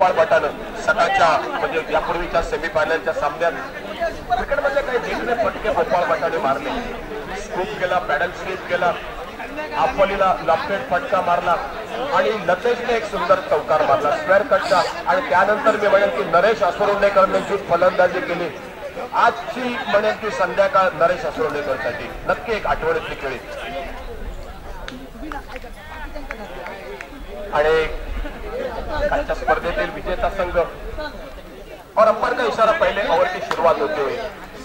बटानं सकाळच्या म्हणजे यापूर्वीच्या सेमीफायनलच्या सामन्यात क्रिकेटमध्ये काही जिंकणे फटके गोपाळ बटाने मारले. स्कूप केला, पॅडल स्वीप केला, आपलीला लॉफ्टेड फटका मारला आणि लतेशने एक सुंदर चौकार मारला स्क्वेअर कटचा. आणि त्यानंतर मी म्हणेन की नरेश असुरोनेकरने जी फलंदाजी केली, आजची म्हणेन की संध्याकाळ नरेश असुरोनेकरसाठी नक्की एक आठवड्यातली खेळी. आणि कालच्या स्पर्धेतील विजेता संघ और अंपायर का इशारा पहले ओवर की शुरुआत होती हुई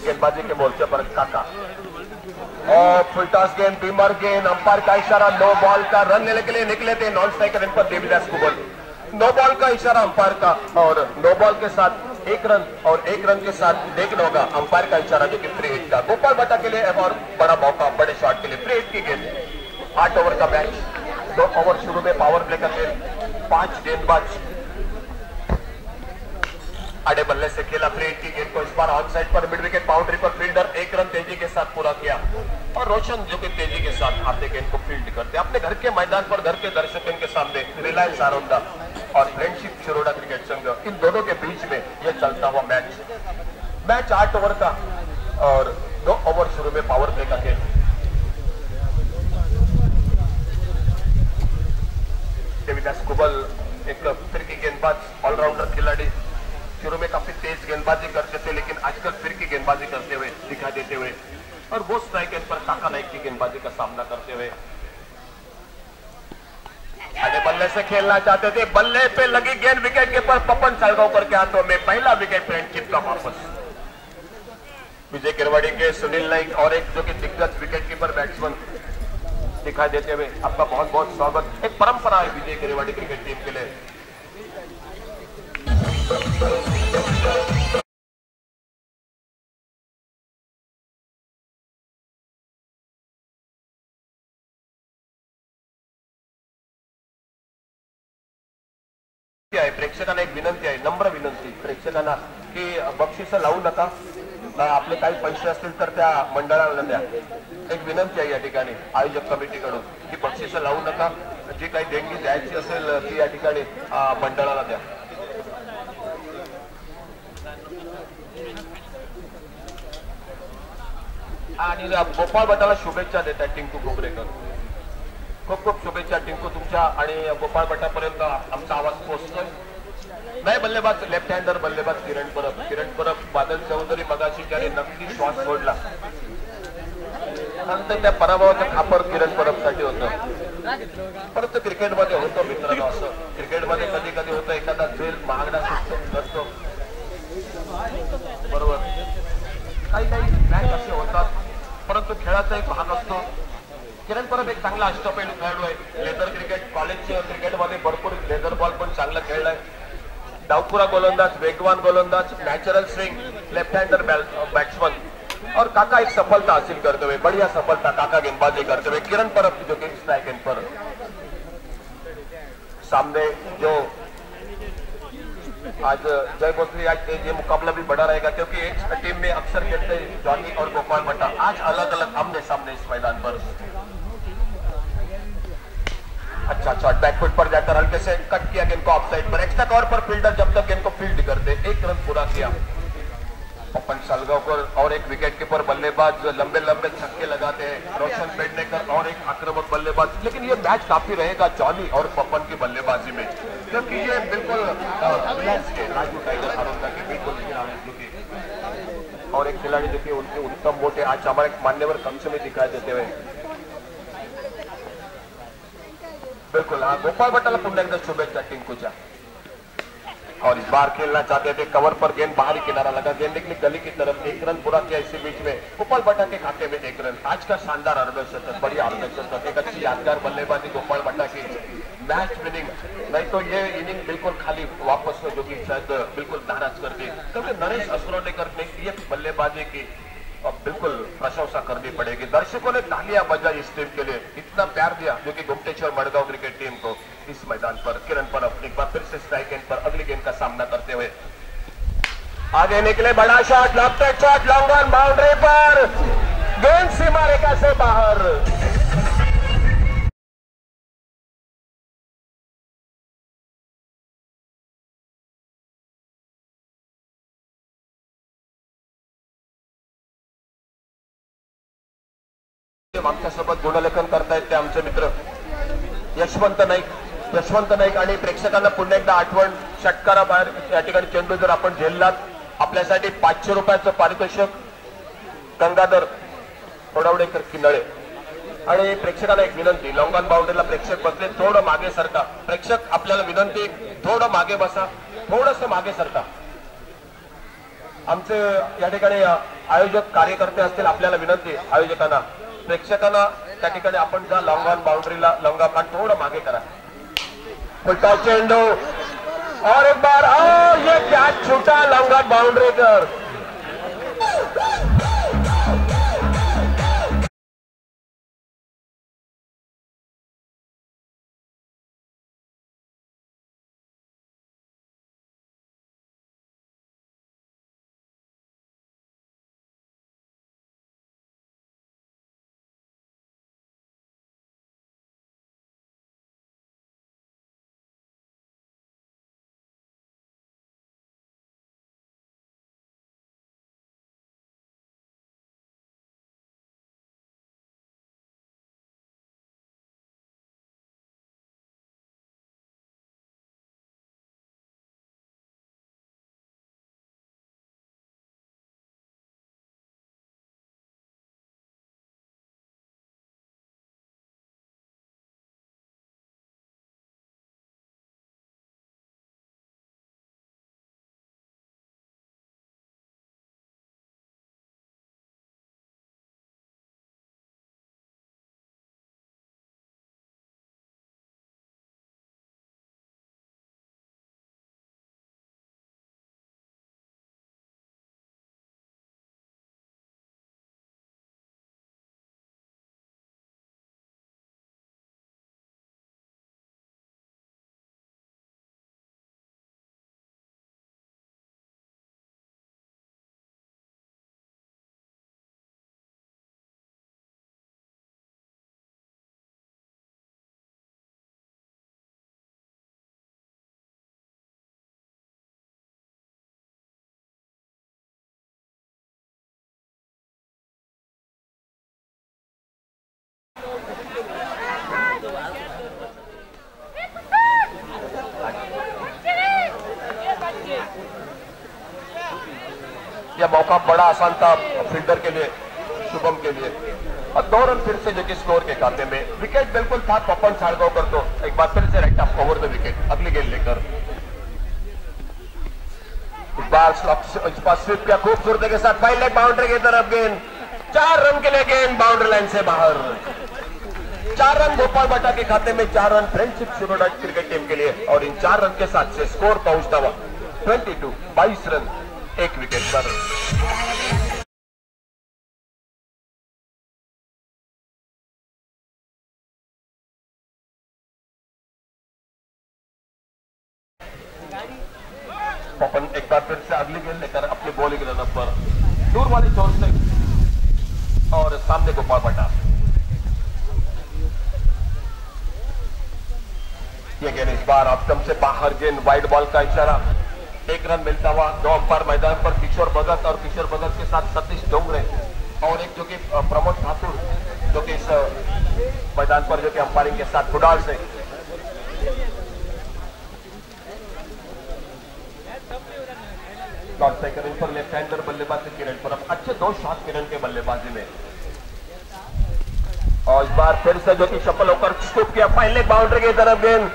गेंदबाजी के मोर्चे पर काका और फुलटॉस गेंद, बीमर गेंद, अंपायर का इशारा नो बॉल का. रन लेने के लिए निकले थे नॉन स्ट्राइकर इन पर देवीदास कुबल. नो बॉल का इशारा अंपायर का और नो बॉल के साथ 1 रन और 1 रन के साथ देखना होगा अंपायर का इशारा जो कि फ्री हिट का. गोपाल बटा के लिए और बड़ा मौका, बड़े शॉट के लिए फ्री हिट की गेंद. 8 ओवर का मैच, 2 ओवर शुरू में पावर प्ले का खेल, 5 गेंदबाज आड़े बल्ले से खेला. फ्री हिट की गेंद को इस बार ऑन साइड पर मिड विकेट बाउंड्री पर फील्डर 1 रन तेजी के साथ पूरा किया. और रोशन जो कि तेजी के साथ आते गेंद को फील्ड करते अपने घर के मैदान पर, घर के दर्शकों के सामने. रिलायंस आरोंदा और फ्रेंडशिप शिरोडा क्रिकेट संघ, इन दोनों के बीच में यह चलता हुआ मैच 8 ओवर का और 2 ओवर शुरू में पावर प्ले का खेल. देवीदास कुबल एक फिरकी गेंदबाज, ऑलराउंडर खिलाड़ी, शुरू में काफी तेज गेंदबाजी करते थे लेकिन आजकल फिरकी गेंदबाजी करते हुए दिखाई देते हुए और वो स्ट्राइक एंड पर काका नाइक की गेंदबाजी का सामना करते हुए. आगे बल्ले से खेलना चाहते थे, बल्ले पे लगी गेंद विकेट कीपर पपन सालगांवकर के हाथों में. पहला विकेट फ्रेंडशिप का वापस. विजय गिरवाड़ी के सुनील नाइक और एक जो कि दिग्गज विकेट कीपर बैट्समैन दिखाई देते हुए आपका बहुत बहुत स्वागत. एक परंपरा है विजय गिरवाड़ी क्रिकेट टीम के लिए. प्रेक्षकांना एक विनंती आहे, नम्र विनंती प्रेक्षकांना की बक्षीस लावू नका. आपले काही पैसे असतील तर त्या मंडळाला द्या. एक विनंती आहे या ठिकाणी आयोजक कमिटीकडून की बक्षीस लावू नका. जी काही देणगी द्यायची असेल ती या ठिकाणी मंडळाला द्या. आणि गोपाळ बटाला शुभेच्छा देतात टिंकू गोबरेकर. खूप खूप शुभेच्छा टिंकू तुमच्या आणि गोपाळ बटापर्यंत आमचा आवाज पोहोचतोय. नाही बल्लेबाज लेफ्ट हँडर बल्लेबाज किरण परब बादल चौधरी मगाशी ज्याने नक्की श्वास सोडला नंतर त्या पराभवाचं खापर किरण परबसाठी होतं. परंतु क्रिकेटमध्ये होतं मित्रांनो, असं क्रिकेटमध्ये कधी कधी होतं एखादा झेल महागडा नसतो बरोबर. काही मॅच असे होतात परंतु खेळाचा एक भाग असतो. किरण परब एक चांगला अष्टपैलू खेळाडू आहे. लेदर क्रिकेट कॉलेजच्या क्रिकेटमध्ये भरपूर लेदर बॉल पण चांगला खेळलाय. डावपुरा गोलंदाज, वेगवान गोलंदाज, नॅचरल स्विंग, लेफ्ट हँडर बैट्समैन और काका एक सफलता हासिल करते हुए, बढ़िया सफलता काका गेंदबाजी करते हुए. किरण परब जो कि स्ट्राइक एंड पर सामने जो आज जय भोसले, आज ये मुकाबला भी बड़ा रहेगा क्योंकि एक टीम में अक्सर खेलते हैं जॉनी और गोपाल बटा. आज अलग अलग आमने सामने इस मैदान पर. अच्छा शॉट बैकफुट पर जाकर हल्के से कट किया गेंद को of side per. Extra cover per fielder जब तक गेंद को फील्ड करते 1 रन पूरा किया. पपन सालगांवकर और एक विकेट कीपर बल्लेबाज लंबे लंबे छक्के लगाते हैं. रोशन पेडनेकर और एक आक्रामक बल्लेबाज. लेकिन ये मैच काफी रहेगा जॉनी और पपन की बल्लेबाजी में क्योंकि ये बिल्कुल राजू टाइगर आरोंदा के बिल्कुल और एक खिलाड़ी देखिए उनके उत्तम मोटे आज हमारे मान्यवर कक्ष में दिखाई देते हुए. बिल्कुल हाँ, गोपाल बटाला पुन्हा एकदा शुभेच्छा टिंकूच्या. और इस बार खेलना चाहते थे, कवर पर गेंद बाहरी किनारा लगा, गेंद निकली गली की तरफ. 1 रन पूरा किया. इसी बीच में गोपाल बटा के खाते में 1 रन. आज का शानदार अर्धशतक, बढ़िया अर्धशतक, एक अच्छी यादगार बल्लेबाजी गोपाल बटा की. मैच विनिंग, नहीं तो ये इनिंग बिल्कुल खाली वापस जो कि शायद बिल्कुल नाराज कर दी क्योंकि नरेश असुरोनेकर ने ये बल्लेबाजी की बिल्कुल प्रशंसा करनी पड़ेगी. दर्शकों ने तालियां बजाई इस टीम के लिए, इतना प्यार दिया जो कि गुमटेश्वर मडगांव क्रिकेट टीम को. इस मैदान पर किरण परब एक बार फिर से स्ट्राइक एंड पर अगली गेंद का सामना करते हुए आगे निकले. बड़ा shot, lofted shot, long on boundary पर, गेंद सीमा रेखा से बाहर. आमच्यासोबत गुणलेखन करतायत ते आमचे मित्र यशवंत नाईक आणि प्रेक्षकांना पुन्हा एकदा आठवण, षटकारा बाहेर या ठिकाणी चेंडू जर आपण झेललात आपल्यासाठी 500 रुपयाचं पारितोषिक. गंगाधर थोडावडेकर किनळे. आणि प्रेक्षकांना एक विनंती, लॉंग ऑन बाउंड्रीला प्रेक्षक बसले, थोडं मागे सरका. प्रेक्षक आपल्याला विनंती, थोडं मागे बसा, थोडस मागे सरका. आमचे या ठिकाणी आयोजक कार्यकर्ते असतील, आपल्याला विनंती आयोजकांना प्रेक्षकांना त्या ठिकाणी आपण जा लॉंग ऑन बाउंड्रीला लॉंग ऑन थोडं मागे करा. फुलटा चेंडू और एक बार ये कैच छूटा लॉन्ग ऑन बाउंड्री पर. यह मौका बड़ा आसान था फील्डर के लिए, शुभम के लिए. और 2 रन फिर से जो कि स्कोर के खाते में. विकेट बिल्कुल था पवन साळगावकर, तो एक बार फिर से right off over the wicket अगली गेंद लेकर. इस बार स्वीप किया खूबसूरती के साथ फाइन लेग बाउंड्री की तरफ गेंद. 4 रन के लिए गेंद बाउंड्री लाइन से बाहर. 4 रन गोपाल बटा के खाते में, 4 run friendship Shiroda cricket team के लिए. और इन 4 रन के साथ से स्कोर पहुंचता हुआ 22 रन 1 विकेट पर. पवन एक बार फिर से अगली गेंद लेकर अपनी बॉलिंग रनअप पर दूर वाली चोर से और सामने गोपाल बटा. यह गेंद इस बार ऑप्टम से बाहर, गेंद वाइड बॉल का इशारा. 1 रन मिलता हुआ. 2 अंपायर मैदान पर किशोर भगत और किशोर भगत के साथ सतीश डोंगरे और एक जो कि प्रमोद ठाकुर जो कि इस मैदान पर जो कि अंपायरिंग के साथ फुडाल से. डॉट सेकंड पर लेफ्ट हैंडर बल्लेबाज से किरण पर अच्छे 2 शॉट किरण के बल्लेबाजी में. और इस बार फिर से जो कि सफल होकर स्कूप किया फाइन लेग बाउंड्री की तरफ गेंद.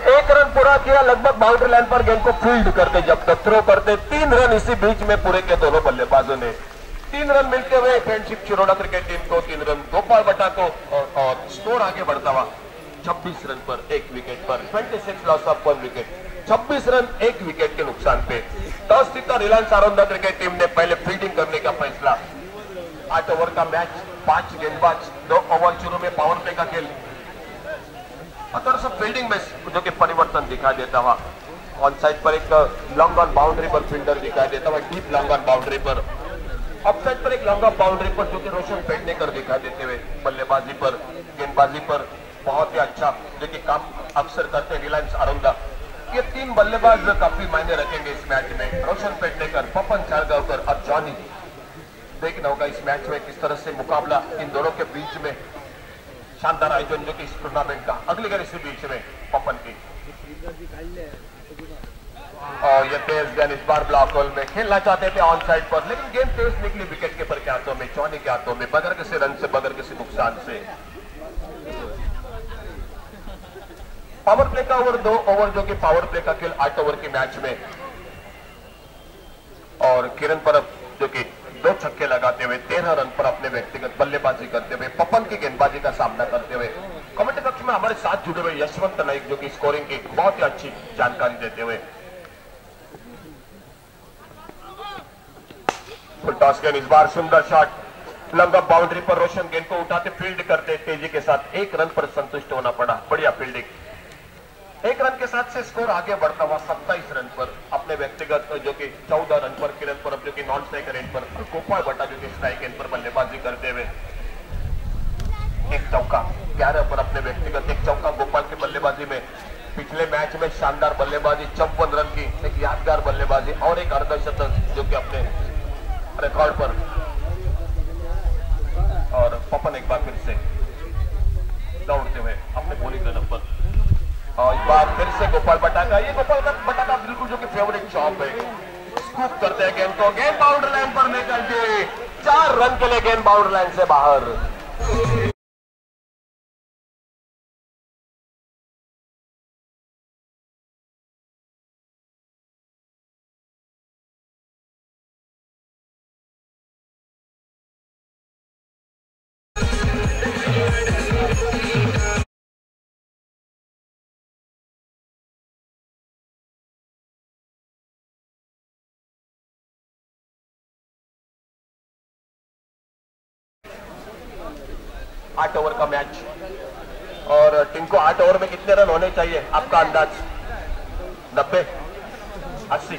1 रन पूरा किया लगभग बाउंड्री लाइन पर. गेंद को फील्ड करते जब तक थ्रो करते 3 रन इसी बीच में पूरे के दोनों बल्लेबाजों ने. 3 रन मिलते हुए फ्रेंडशिप शिरोडा क्रिकेट टीम को, 3 रन गोपाल बटा को और स्कोर आगे बढ़ता हुआ 26 रन पर 1 विकेट पर. 26 loss of 1 wicket. 26 run 1 wicket के नुकसान पे टॉस जीता रिलायंस आरोंदा क्रिकेट टीम ने पहले फील्डिंग करने का फैसला. 8 ओवर का मैच, 5 गेंदबाज, 2 ओवर शुरू में पावर प्ले का खेल. थोड़ा सा फील्डिंग में जो कि परिवर्तन दिखाई देता हुआ. ऑन साइड पर एक लॉन्ग ऑन बाउंड्री पर फील्डर दिखाई देता हुआ, डीप लॉन्ग ऑन बाउंड्री पर. ऑफ साइड पर एक लॉन्ग ऑन बाउंड्री पर जो कि रोशन पेडनेकर दिखाई देते हुए बल्लेबाजी पर, गेंदबाजी पर बहुत ही अच्छा जो कि काम अक्सर करते रिलायंस आरोंदा. ये 3 बल्लेबाज काफी मायने रखेंगे इस मैच में. रोशन पेडनेकर, पवन साळगावकर और जॉनी देखना होगा इस मैच में किस तरह से मुकाबला इन दोनों के बीच में शानदार आयोजन जो कि इस टूर्नामेंट का। अगली गेंद इसी बीच में पपन की और ये तेज गेंद इस बार ब्लॉक होल में खेलना चाहते थे ऑन साइड पर, लेकिन गेंद तेज निकली विकेट कीपर के हाथों में, चौनी के हाथों में, बगैर किसी रन से, बगैर किसी नुकसान से। पावर प्ले का ओवर 2 ओवर जो कि पावर प्ले का खेल 8 ओवर के मैच में, और किरण परब जो कि 2 छक्के लगाते हुए 13 रन पर अपने व्यक्तिगत बल्लेबाजी करते हुए पपन की गेंदबाजी का सामना करते हुए कमेंट कक्ष में हमारे साथ जुड़े हुए यशवंत नाइक जो कि स्कोरिंग की बहुत ही अच्छी जानकारी देते हुए। फुल टॉस गेंद, इस बार सुंदर शॉट लंग ऑफ बाउंड्री पर रोशन गेंद को उठाते फील्ड करते तेजी के साथ 1 रन पर संतुष्ट होना पड़ा। बढ़िया फील्डिंग। 1 रन के साथ से स्कोर आगे बढ़ता हुआ 27 रन पर अपने व्यक्तिगत जो कि 14 रन पर किरण परब जो कि नॉन स्ट्राइकर एंड पर, गोपाल भट्टा जो कि स्ट्राइक एंड पर बल्लेबाजी करते हुए 1 चौका 11 पर अपने व्यक्तिगत 1 चौका गोपाल की बल्लेबाजी में। पिछले मैच में शानदार बल्लेबाजी 54 रन की एक यादगार बल्लेबाजी और एक अर्धशतक जो कि अपने रिकॉर्ड पर। और पपन एक बार फिर से दौड़ते हुए अपने बॉलिंग रन पर, और इस बार फिर से गोपाल भट्टा का, ये गोपाल भट्टा का बिल्कुल जो कि फेवरेट शॉट है। स्कूप करते हैं गेंद को, गेंद बाउंड्री लाइन पर निकल के 4 रन के लिए गेंद बाउंड्री लाइन से बाहर। आठ ओवर का मैच, और टिंको 8 ओवर में कितने रन होने चाहिए आपका अंदाज? 90, 80?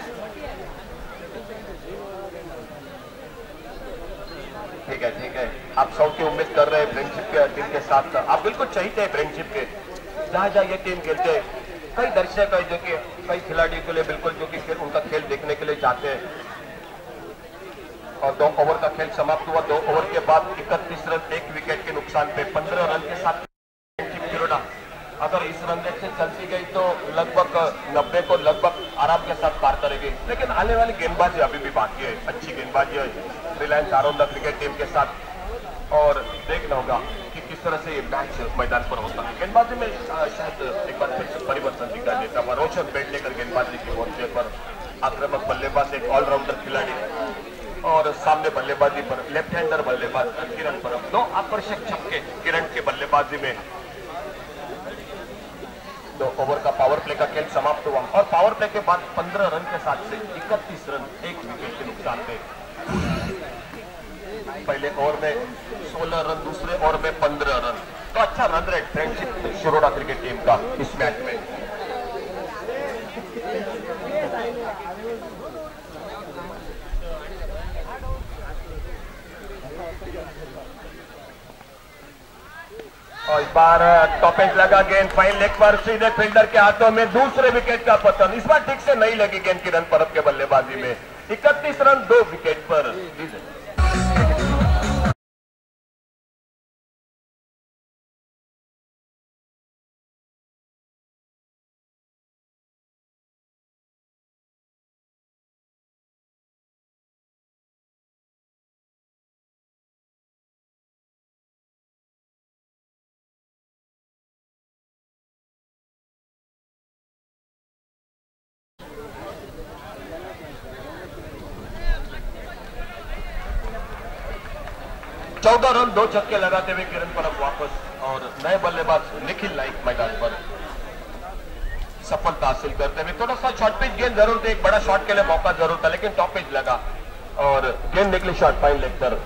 ठीक है, ठीक है। आप 100 की उम्मीद कर रहे हैं फ्रेंडशिप के टीम के साथ, आप बिल्कुल चाहिए थे फ्रेंडशिप के। जहां जहां ये टीम खेलते कई दर्शक है जो कि कई खिलाड़ियों के लिए बिल्कुल जो कि उनका खेल देखने के लिए चाहते हैं। और 2 ओवर का खेल समाप्त हुआ। 2 ओवर के बाद 31 रन 1 विकेट के नुकसान पे 15 रन के साथ किरोड़ा अगर इस रन रेट से चलती गई तो लगभग 90 को लगभग आराम के साथ पार करेगी। लेकिन आने वाली गेंदबाजी अभी भी बाकी है, अच्छी गेंदबाजी है रिलायंस आरोंदा क्रिकेट टीम के साथ, और देखना होगा कि किस तरह से ये मैच मैदान पर होता है। गेंदबाजी में शायद एक बार फिर से परिवर्तन दिखाई देता है। रोशन बेट लेकर गेंदबाजी की मोर्चे पर आक्रामक बल्लेबाज, एक ऑलराउंडर खिलाड़ी, और सामने बल्लेबाजी पर लेफ्ट हैंडर बल्लेबाज किरण परब। 2 आकर्षक छक्के किरण के बल्लेबाजी में। 2 ओवर का पावर प्ले का खेल समाप्त हुआ, और पावर प्ले के बाद 15 रन के साथ से 31 रन 1 विकेट के नुकसान पे। पहले ओवर में 16 रन, दूसरे ओवर में 15 रन, तो अच्छा run rate friendship Shiroda cricket team का इस मैच में। और इस बार टॉपेज लगा गेंद फाइन लेग पर सीधे फील्डर के हाथों में, दूसरे विकेट का पतन। इस बार ठीक से नहीं लगी गेंद किरण परब के बल्लेबाजी में। 31 रन 2 विकेट पर। चौदह रन 2 छक्के लगाते हुए किरण परब वापस, और नए बल्लेबाज निखिल नाइक मैदान पर सफलता हासिल करते हुए। थोड़ा सा शॉर्ट पिच गेंद जरूर थी, एक बड़ा शॉट के लिए मौका जरूर था, लेकिन टॉप पिच लगा और गेंद निकली शॉर्ट फाइन लेग पर।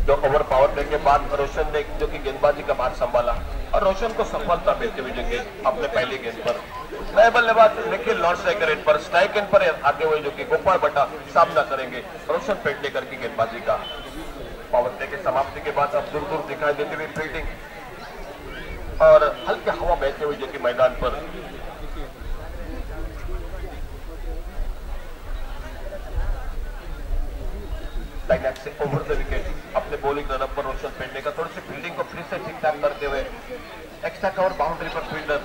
2 ओवर पावर प्ले के बाद रोशन ने जो कि गेंदबाजी का भार संभाला, और रोशन को सफलता मिलती हुई जो कि अपने पहली गेंद पर। नए बल्लेबाज निखिल नॉन स्ट्राइकर एंड पर, स्ट्राइक एंड पर आगे हुए जो कि गोपाल भट्टा सामना करेंगे रोशन पेडनेकर की गेंदबाजी का। पावर प्ले के समाप्ति के बाद अब दूर दूर दिखाई देती हुई फील्डिंग और हल्के हवा बहते हुए जो कि मैदान पर। रोशन पेडनेकर थोड़ी सी फील्डिंग को फिर से ठीक ठाक करते हुए एक्स्ट्रा कवर बाउंड्री पर फील्डर,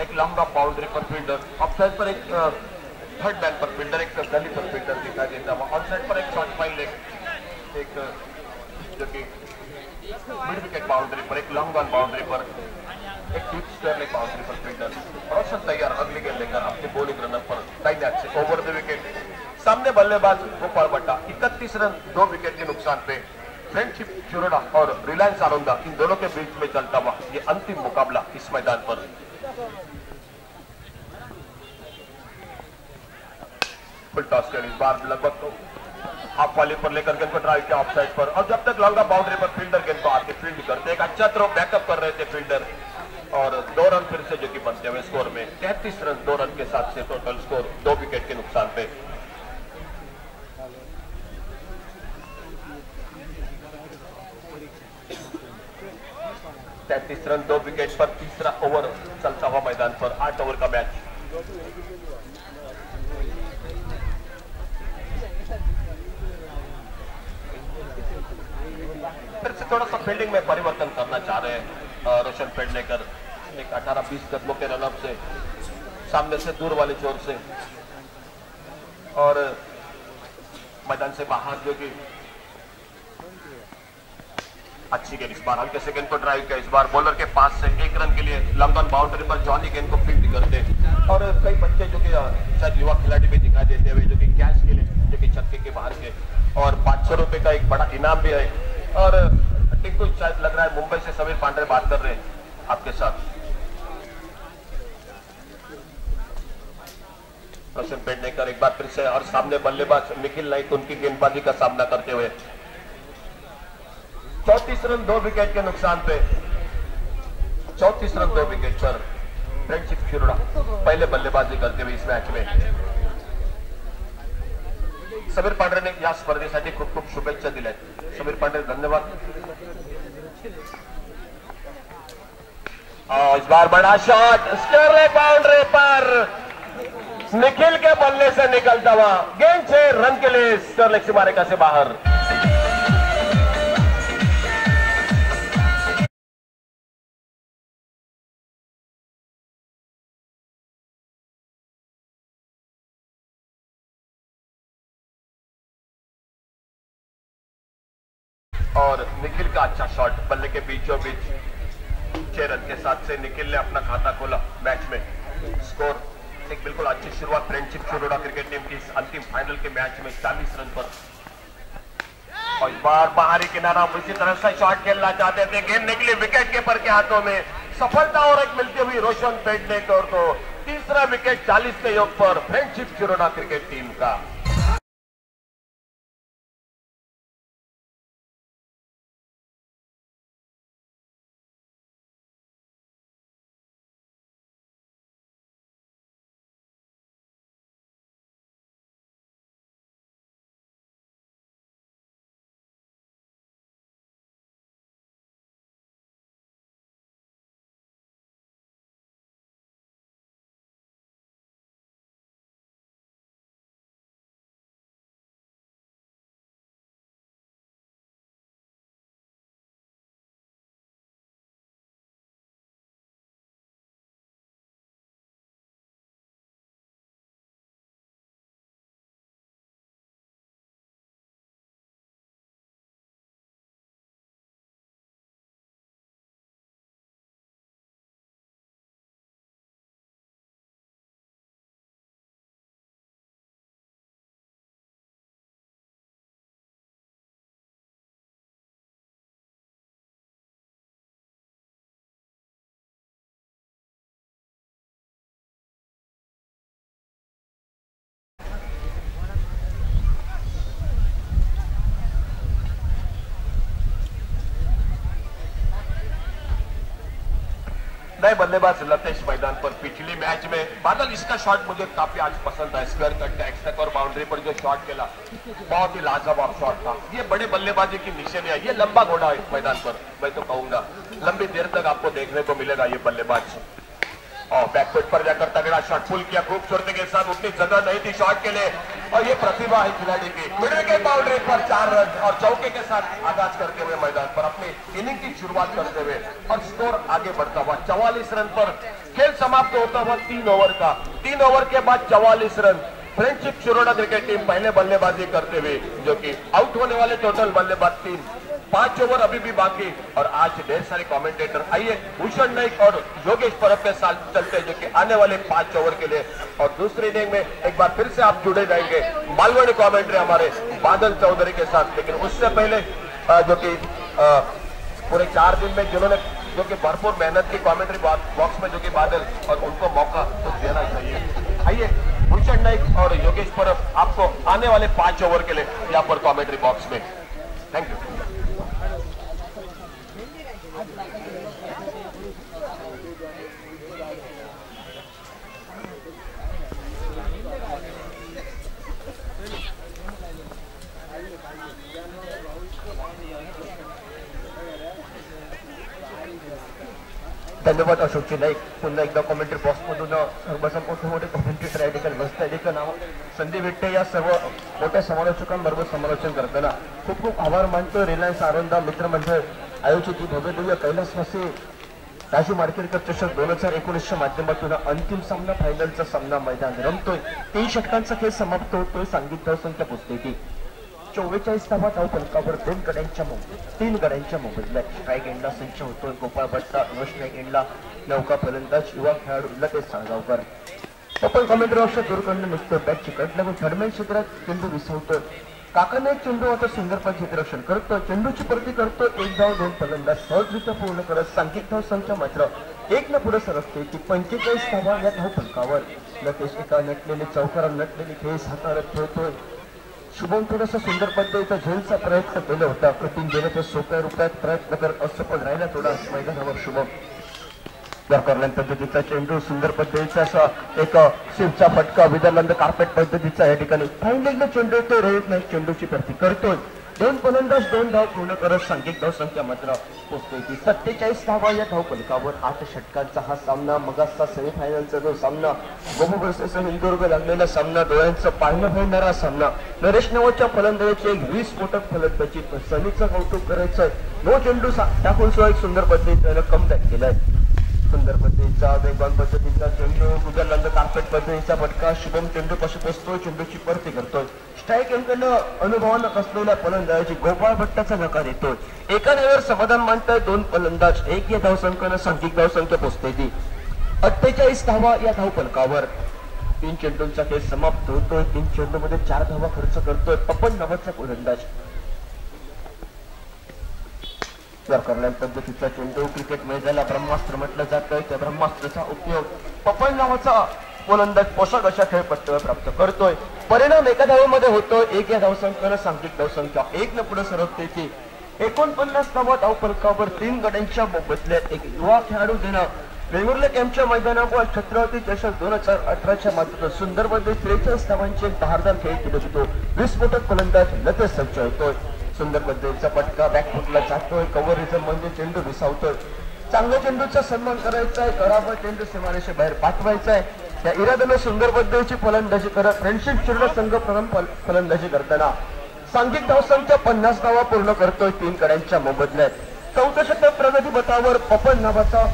एक लॉन्ग ऑफ बाउंड्री पर फील्डर, ऑफ साइड पर एक थर्ड मैन पर फील्डर, एक गली पर फील्डर दिखाई देता हुआ, ऑन साइड पर एक शॉर्ट फाइल, एक जो कि मिड विकेट बाउंड्री पर, एक लॉन्ग ऑन बाउंड्री पर, एक डीप स्क्वायर लेग बाउंड्री पर फील्डर। रोशन तैयार अगली गेंद लेकर अपने बॉलिंग रनअप पर तैनात से ओवर द विकेट। सामने बल्लेबाज गोपाल भट्टा 31 रन 2 विकेट के नुकसान पे। फ्रेंडशिप शिरोडा और रिलायंस आनंदा इन दोनों के बीच में चलता हुआ ये अंतिम मुकाबला इस मैदान पर। फुल टॉस कर इस बार लगभग हाफ वाली पर लेकर गेंद को ड्राइव किया ऑफ साइड पर, और जब तक लॉन्ग बाउंड्री पर फील्डर गेंद को आके फील्ड करते, एक अच्छा थ्रो बैकअप कर रहे थे फील्डर, और 2 रन फिर से जो कि बनते हुए स्कोर में 33 रन 2 रन के साथ से टोटल स्कोर 2 विकेट के नुकसान पे। तैतीस रन 2 विकेट पर तीसरा ओवर चलता हुआ मैदान पर। 8 ओवर का मैच। फिर से थोड़ा सा फील्डिंग में परिवर्तन करना चाह रहे हैं रोशन पेडनेकर। एक 18-20 कदमों के रनअप से सामने से दूर वाले चोर से, और मैदान से बाहर जो कि अच्छी गेंद इस बार हल्के से गेंद को ड्राइव किया, इस बार बॉलर के पास से 1 रन के लिए long on boundary per Johnny गेंद को फील्ड करते, और कई बच्चे जो कि शायद युवा खिलाड़ी भी दिखाई देते हुए जो कि कैच के लिए जो कि छक्के के बाहर के, और 500 रुपए का एक बड़ा इनाम भी है। और टिंकू शायद लग रहा है मुंबई से समीर पांडे बात कर रहे हैं आपके साथ। रोशन पेडनेकर एक बार फिर से, और सामने बल्लेबाज निखिल नाइक उनकी गेंदबाजी का सामना करते हुए 34 रन 2 विकेट के नुकसान पे। 34 रन 2 विकेट पर फ्रेंडशिप शिरोडा पहले बल्लेबाजी करते हुए इस मैच में। समीर पांडे ने या स्पर्धेसाठी खूप खूप शुभेच्छा दिल्या। समीर पांडे धन्यवाद। इस बार बड़ा शॉट स्क्वायर लेग बाउंड्री पर निखिल के बल्ले से निकलता हुआ गेंद 6 रन के लिए स्क्वायर लेग सीमारेखा से बाहर। और निखिल का अच्छा शॉट बल्ले के बीचों बीच 6 रन के साथ से निखिल ने अपना खाता खोला मैच में। स्कोर एक बिल्कुल अच्छी शुरुआत फ्रेंडशिप शिरोडा क्रिकेट टीम की इस अंतिम फाइनल के मैच में 40 रन पर। और इस बार बाहरी किनारा इसी तरह से शॉट खेलना चाहते थे, गेंद निकली विकेट कीपर के हाथों में। सफलता और एक मिलती हुई रोशन पेडनेकर को तीसरा विकेट 40 के योग पर फ्रेंडशिप शिरोडा क्रिकेट टीम का। नए बल्लेबाज लतेश मैदान पर। पिछले मैच में बादल इसका शॉट मुझे काफी आज पसंद है, स्क्वायर कट एक्स्ट्रा और बाउंड्री पर जो शॉट खेला बहुत ही लाजवाब शॉट था। ये बड़े बल्लेबाजी की निशानी है, ये लंबा घोड़ा है मैदान पर, मैं तो कहूंगा लंबी देर तक आपको देखने को मिलेगा ये बल्लेबाज। और बैकफुट पर जाकर तगड़ा शॉट पुल किया खूबसूरती के साथ, उतनी जगह नहीं थी शॉट के लिए। और ये प्रतिभा है खिलाड़ी की। मिडिल के बाउंड्री पर 4 रन और चौके के साथ आगाज करते हुए मैदान पर अपनी इनिंग की शुरुआत करते हुए और स्कोर आगे बढ़ता हुआ 44 रन पर खेल समाप्त होता हुआ 3 ओवर का। 3 ओवर के बाद 44 run. Friendship Shiroda cricket team पहले बल्लेबाजी करते हुए जो कि आउट होने वाले टोटल बल्लेबाज 3, 5 ओवर अभी भी बाकी। और आज ढेर सारे कमेंटेटर आइए भूषण नाइक और योगेश परब के साथ चलते हैं जो कि आने वाले 5 ओवर के लिए। और दूसरी इनिंग में एक बार फिर से आप जुड़े जाएंगे मालवणी कमेंट्री हमारे बादल चौधरी के साथ। लेकिन उससे पहले जो कि पूरे 4 दिन में जिन्होंने जो कि भरपूर मेहनत की कमेंट्री बॉक्स में जो कि बादल और उनको मौका तो देना चाहिए। आइए भूषण नाइक और योगेश परब आपको आने वाले 5 ओवर के लिए यहाँ पर कमेंट्री बॉक्स में। Thank you. धन्यवाद अशोकजी नाईक. पुन्हा एकदा कॉमेंट्री बॉक्समधून सर्वसमोर मोठे कॉमेंट्रेटर या ठिकाणी बसत आहे. देखील नाव संदीप विट्टे या सर्व मोठ्या समालोचकांबरोबर समालोचन करताना खूप खूप आभार मानतो. रिलायन्स आरोंदा मित्रमंडळ आयोजित भव्यदिव्य कैलासवासी राजू मार्केटकर चषक 2019च्या माध्यमातून अंतिम सामना फायनलचा सामना मैदान रमतोय. 3 षटकांचा खेळ समाप्त होतोय. सांगितलं संख्या पुस्तकी 44 धावा धाव फलकावर 3 गड्यांच्या मोबदल्यात स्ट्राईक एंडला संच होतोय गोपाळ भट्टा. नो स्ट्राईक एंडला नौका फलंदाज युवा खेळाडू Latesh Salgaonkar. Open commentary option दूरकडनं नुसतं बॅट चिकटल्यावर थर्डमॅन क्षेत्रात चेंडू विसवतोय. काकाने चेंडू आता सुंदरपणे क्षेत्ररक्षण करतो. चेंडूची परती करतो. 1 धाव 2 फलंदाज सहजरित्या पूर्ण करत सांघिक धाव संख्या मात्र 1 न पुढे सरकते की 45 धावा या धाव फलकावर. लतेश एका नटलेली चौकारा नटलेली खेळ हाताळत खेळतोय. शुभम थोडासा सुंदर पद्धतीचा झेलचा प्रयत्न केला होता. कठीण गेल्याच्या सोप्या रूपात प्रयत्न करत असफल राहिला थोडा मैदानावर शुभम. करण्यात पद्धतीचा चेंडू सुंदर पद्धतीचा असा एक शिवचा फटका विदर्भ कार्पेट पद्धतीचा या ठिकाणी फाईन चेंडू तो रोहित नाईक चेंडूची प्रती करतोय. 2 फलंदाज 2 धाव पूर्ण करत सांघिक धाव संख्या मात्र पोहोचतोय की 47 धावा या धाव फलकावर. 8 षटकांचा हा सामना मगाचा सेमीफायनलचा जो सामना गोमू वर्सेस हिंदुर्ग लागलेला सामना डोळ्यांचं पाळणं फेडणारा सामना. नरेश नावाच्या फलंदाजाची एक 20 स्फोटक फलंदाजी सनीचं कौतुक करायचंय. नो चेंडू टाकून सुद्धा एक सुंदर पद्धतीने कमबॅक केलाय. सुंदर पद्धतीचा वेगवान पद्धतीचा चेंडू गुजरलंद कार्पेट पद्धतीचा फटका. शुभम चेंडू कशी पोचतोय चेंडूची परती करतोय. स्ट्राईक एंडकडनं अनुभवानं कसलेल्या फलंदाजाची गोपाळ भट्टाचा नकार येतोय. एका धावेवर समाधान मानताय 2 फलंदाज 1 या धावसंख्येनं सांघिक धावसंख्या पोचते ती 48 धावा या धाव फलकावर. 3 चेंडूंचा खेळ समाप्त होतोय. 3 चेंडूमध्ये 4 धावा खर्च करतोय पप्पन नावाचा फलंदाज. करण्यात पद्धतीचा चेंडू क्रिकेट मैदानाला ब्रह्मास्त्र म्हटलं जातंय. त्या ब्रह्मास्त्राचा उपयोग पप्पन नावाचा फलंदाज पोषक अशा खेळपट्टीवर प्राप्त करतोय. परिणाम एका धावेमध्ये होतोय. 1 या धावसंख्येनं सांघिक धावसंख्या 1 न पुढे सरकते की 49 धावा धाव फलकावर. 3 गड्यांच्या मोबदल्यात एक युवा खेळाडू देणं वेंगुर्ले कॅम्पच्या मैदानावर छत्रपती चषक 2018च्या माध्यमातून सुंदर मध्ये 43 धावांचे धारदार खेळ केले होतो. विस्फोटक फलंदाज लतेश सज्ज होतोय. सुंदर पद्धतीचा पटका बॅकफुटला जातोय. कव्हरिझम म्हणजे चेंडू विसावतोय. चांगल्या चेंडूचा सन्मान करायचा आहे. खराब चेंडू सीमारेषे बाहेर पाठवायचा आहे. त्या इराद्याने सुंदर पद्धतीची फलंदाजी करत फ्रेंडशिप शिरोडा संघ प्रथम फलंदाजी करताना सांघिक धावसंख्या 50 धावा पूर्ण करतोय 3 गड्यांच्या मोबदल्यात. 14 षटक प्रगती पथावर पपन नावाचा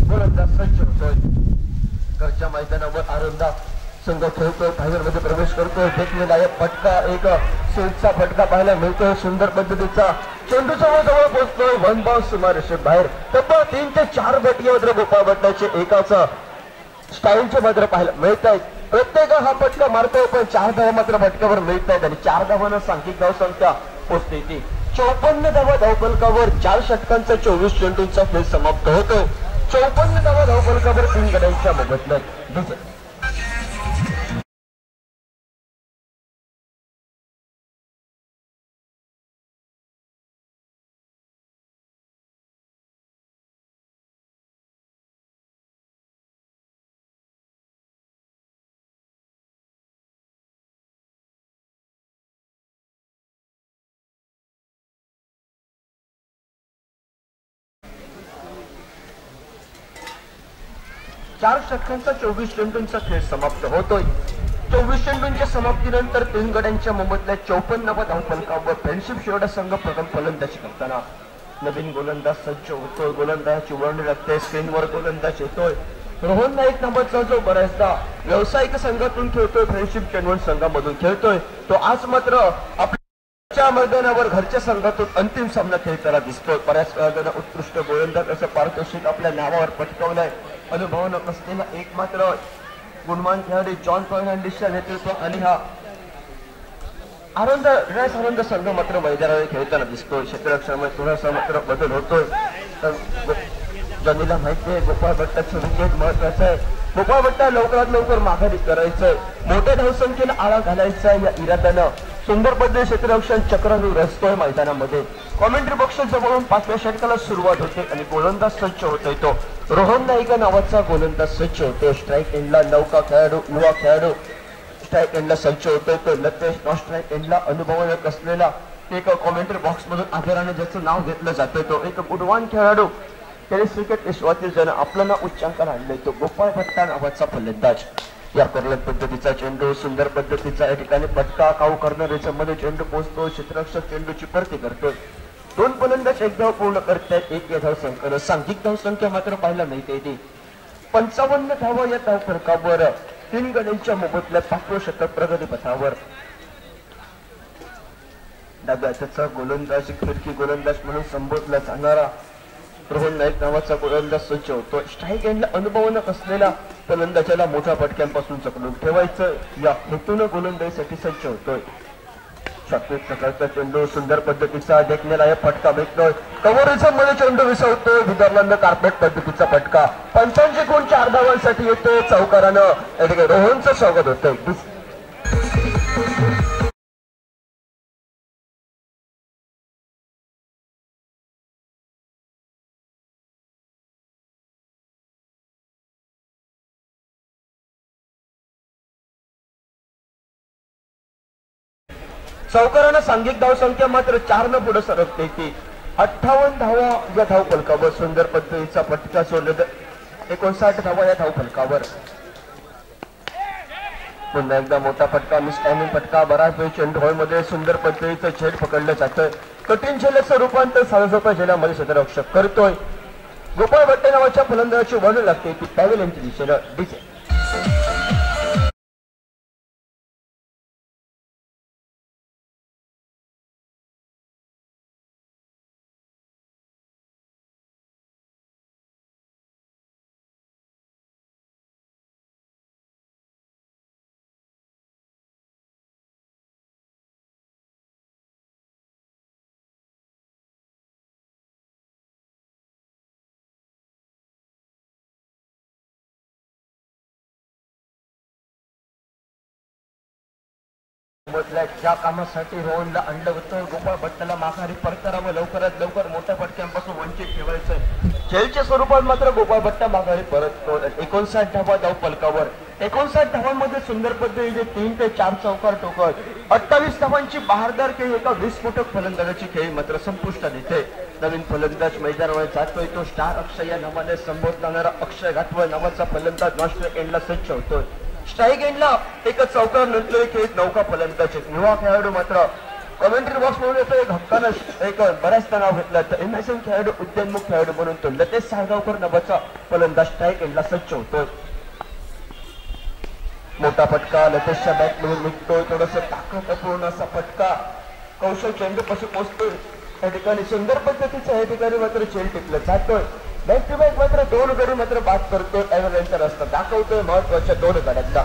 फलंदाज सज्ज होतोय. घरच्या मैदानावर आरोंदा संघ खेळतोय. फायनलमध्ये प्रवेश करतोय. देखणेदायक फटका एक सेटचा फटका पाहायला मिळतोय. सुंदर पद्धतीचा चेंडू जवळ पोहोचतोय. 1 बॉल सीमारेषे बाहेर. तब्बल 3 ते 4 बटी मात्र गोपाळ भट्टाचे एकाचा स्टाईलचे मात्र पाहायला मिळत आहेत. प्रत्येक हा फटका मारतोय पण 4 धावा मात्र फटक्यावर मिळत आहेत आणि 4 धावांना सांघिक धाव संख्या पोहोचते ती 54 धावा धावफलकावर. 4 षटकांचा 24 चेंडूंचा खेळ समाप्त होतोय. 54 धावा धावफलकावर 3 गड्यांच्या मोबदल्यात. 4 षटकांचा 24 चेंडूंचा खेळ समाप्त होतोय. 24 चेंडूंच्या समाप्तीनंतर 3 गड्यांच्या मोबदल्यात 54वा धावफलकावर फ्रेंडशिप शिरोडा संघ प्रथम फलंदाजी करताना नवीन गोलंदाज सज्ज होतोय. गोलंदाजाची वर्णी लागते. स्क्रीनवर गोलंदाज येतोय. रोहन नाईक नावाचा जो बऱ्याचदा व्यावसायिक संघातून खेळतोय, फ्रेंडशिप चेंडून संघामधून खेळतोय, तो आज मात्र आपल्या मैदानावर घरच्या संघातून अंतिम सामना खेळताना दिसतोय. बऱ्याच वेळा उत्कृष्ट गोलंदाज असं पारितोषिक आपल्या नावावर पटकावलंय. अनुभवानं असलेला एक मात्र गुणवान खेळाडू जॉन फर्नांडिसच्या नेतृत्वाखाली हा आनंद संघ मात्र मैदानावर खेळताना दिसतोय. क्षेत्ररक्षणामध्ये थोडासा मात्र बदल होतोय. जनीला माहिती आहे गोपाळ भट्टाचं विकेट महत्वाचं आहे. गोपाळ भट्टा लवकरात लवकर माघारी करायचंय. मोठ्या धावसंख्येला आळा घालायचा या इराद्यानं सुंदर पद्धतीने क्षेत्ररक्षण चक्रही रचतोय मैदानामध्ये. कॉमेंट्री बॉक्स जवळून 5व्या षटकाला सुरुवात होते आणि गोलंदाज सज्ज होतोय. तो रोहन नाईका नावाचा गोलंदाज सज्ज होतो. स्ट्राईक एंडला नौका खेळाडू, युवा खेळाडू स्ट्राईक एंडला सज्ज होतोय. तो लतेश नॉन स्ट्राईक एंडला अनुभवानं कसलेला एक कॉमेंट्री बॉक्स मधून आदराने ज्याचं नाव घेतलं जातंय, तो एक गुणवान खेळाडू, टेनिस क्रिकेट विश्वातील जण आपलं नाव उच्चांकाला आणलंय, तो गोपाळ भट्टा नावाचा फलंदाज. या कर्लक पद्धतीचा चेंडू, सुंदर पद्धतीचा या ठिकाणी पटका, काऊ करणाऱ्याच्या मध्ये चेंडू पोहोचतो. क्षेत्ररक्षक चेंडूची परती करतोय. 2 फलंदाज एक धाव पूर्ण करतायत. 1 या धाव संख्या, सांघिक धाव संख्या मात्र पाहायला मिळते ती 55 धावा या धाव फलकावर. 3 गड्यांच्या मोबदल्यात 5वं षटक प्रगतीपथावर. डाव्या हाताचा गोलंदाज, फिरकी गोलंदाज म्हणून संबोधला जाणारा रोहन नाईक नावाचा गोलंदाज सज्ज होतो. स्ट्राईक एंडला अनुभवानं असलेला फलंदाजाला मोठ्या फटक्यांपासून जखडून ठेवायचं या हेतूनं गोलंदाजीसाठी सज्ज होतोय. शॉर्टपिच प्रकारचा चेंडू, सुंदर पद्धतीचा देखण्याला या फटका भेटतोय. कव्हरेजम मध्ये चेंडू विसवतोय. विदर्भांना कार्पेट पद्धतीचा फटका. 55 गुण 4 धावांसाठी येतो. चौकारानं या ठिकाणी रोहनचं स्वागत होतंय. चौकारानं सांघिक धाव संख्या मात्र 4 न पुढे सरकते ती 58 धावा या धाव फलकावर. सुंदर पद्धतीचा फटका सोडला. 59 धावा या धाव फलकावर. पुन्हा एकदा मोठा फटका, मिस टायमिंग फटका. बराच वेळ चेंडू हॉलमध्ये सुंदर पद्धतीचं झेड पकडलं जातं. कठीण झेलाचं रूपांतर साधोसोप्या झेलामध्ये क्षेत्ररक्षक करतोय. गोपाळ भट्टे नावाच्या फलंदाजाची वर्णी लागते ती पॅव्हेलियनच्या दिशेनं. डिसे ज्या कामासाठी रोहनला आणलं होतं, गोपाळ भट्टाला माघारी परतारावं, लवकरात लवकर मोठ्या फटक्यांपासून वंचित ठेवायचं. खेळच्या स्वरूपात मात्र गोपाळ भट्टा माघारी परततो. 59 धावा धाव फलकावर. 59 धावांमध्ये सुंदर पद्धतीने 3 ते 4 चौकार ठोकत 28 धावांची बहारदार खेळी एका विस्फोटक फलंदाजाची खेळी मात्र संपुष्टात येते. नवीन फलंदाज मैदानावर जातोय. तो स्टार अक्षय या नावाने संबोधणारा अक्षय घाटवळ नावाचा फलंदाज नॉस्ट्रेक एंडला सज्ज होतोय. स्ट्राईक एंडला एक चौकार नंतर खेळत नौका फलंदाज. युवा खेळाडू मात्र कमेंट्री बॉक्स म्हणून येतो. एक हक्कानं एक बऱ्याचदा नाव घेतलं तर एमएसएम खेळाडू, उद्योन्मुख खेळाडू म्हणून तो लतेश साळगावकर नावाचा फलंदाज स्ट्राईक एंडला सज्ज होतोय. मोठा फटका लतेशच्या बॅट मधून निघतोय. थोडस ताकदपूर्ण असा फटका कौशल चेंडू पासून पोहोचतोय. या ठिकाणी सुंदर पद्धतीचं या ठिकाणी मात्र चेंड टिकलं जातोय. बॅक टू बॅक मात्र 2 गडी मात्र बाद करतोय. एव्हरेंचा रस्ता दाखवतोय महत्वाच्या 2 गड्यांना.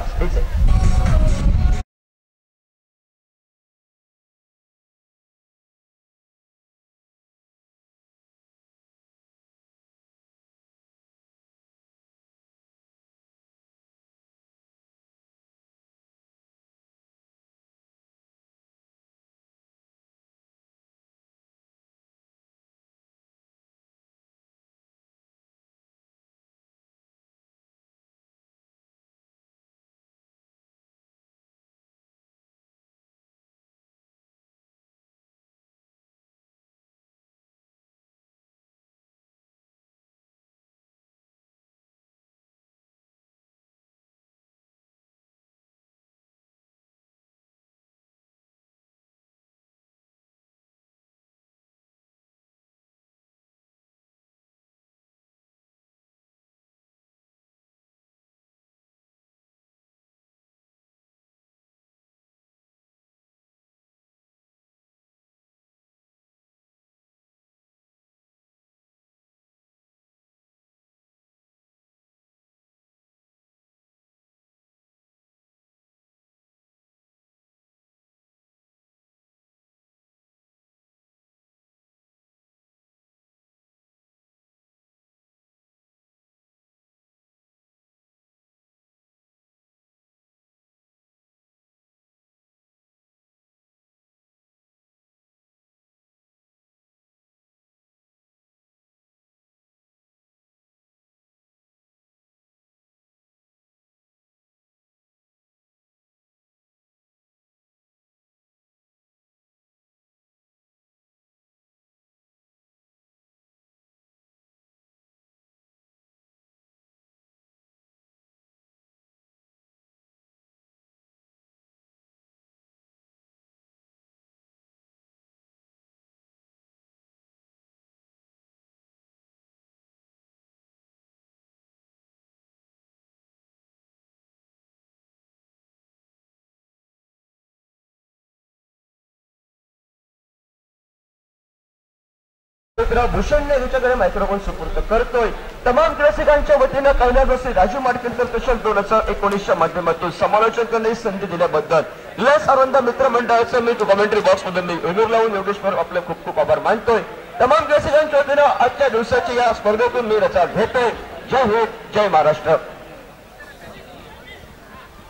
भूषणने ह्याच्याकडे मायक्रोफोन सुपूर्द करतोय. तमाम रसिकांच्या वतीनं कैलासवासी राजू माडकेंकर कशल 2019च्या माध्यमातून समालोचन करण्याची संधी दिल्याबद्दल या सर्वांना मित्रमंडळाचं मी कॉमेंट्री बॉक्स मधून विनोद लावून योगेश्वर आपले खूप खूप आभार मानतोय. तमाम रसिकांच्या वतीनं आजच्या दिवसाची या स्पर्धेतून मी रचा घेतोय. जय हिंद, जय महाराष्ट्र.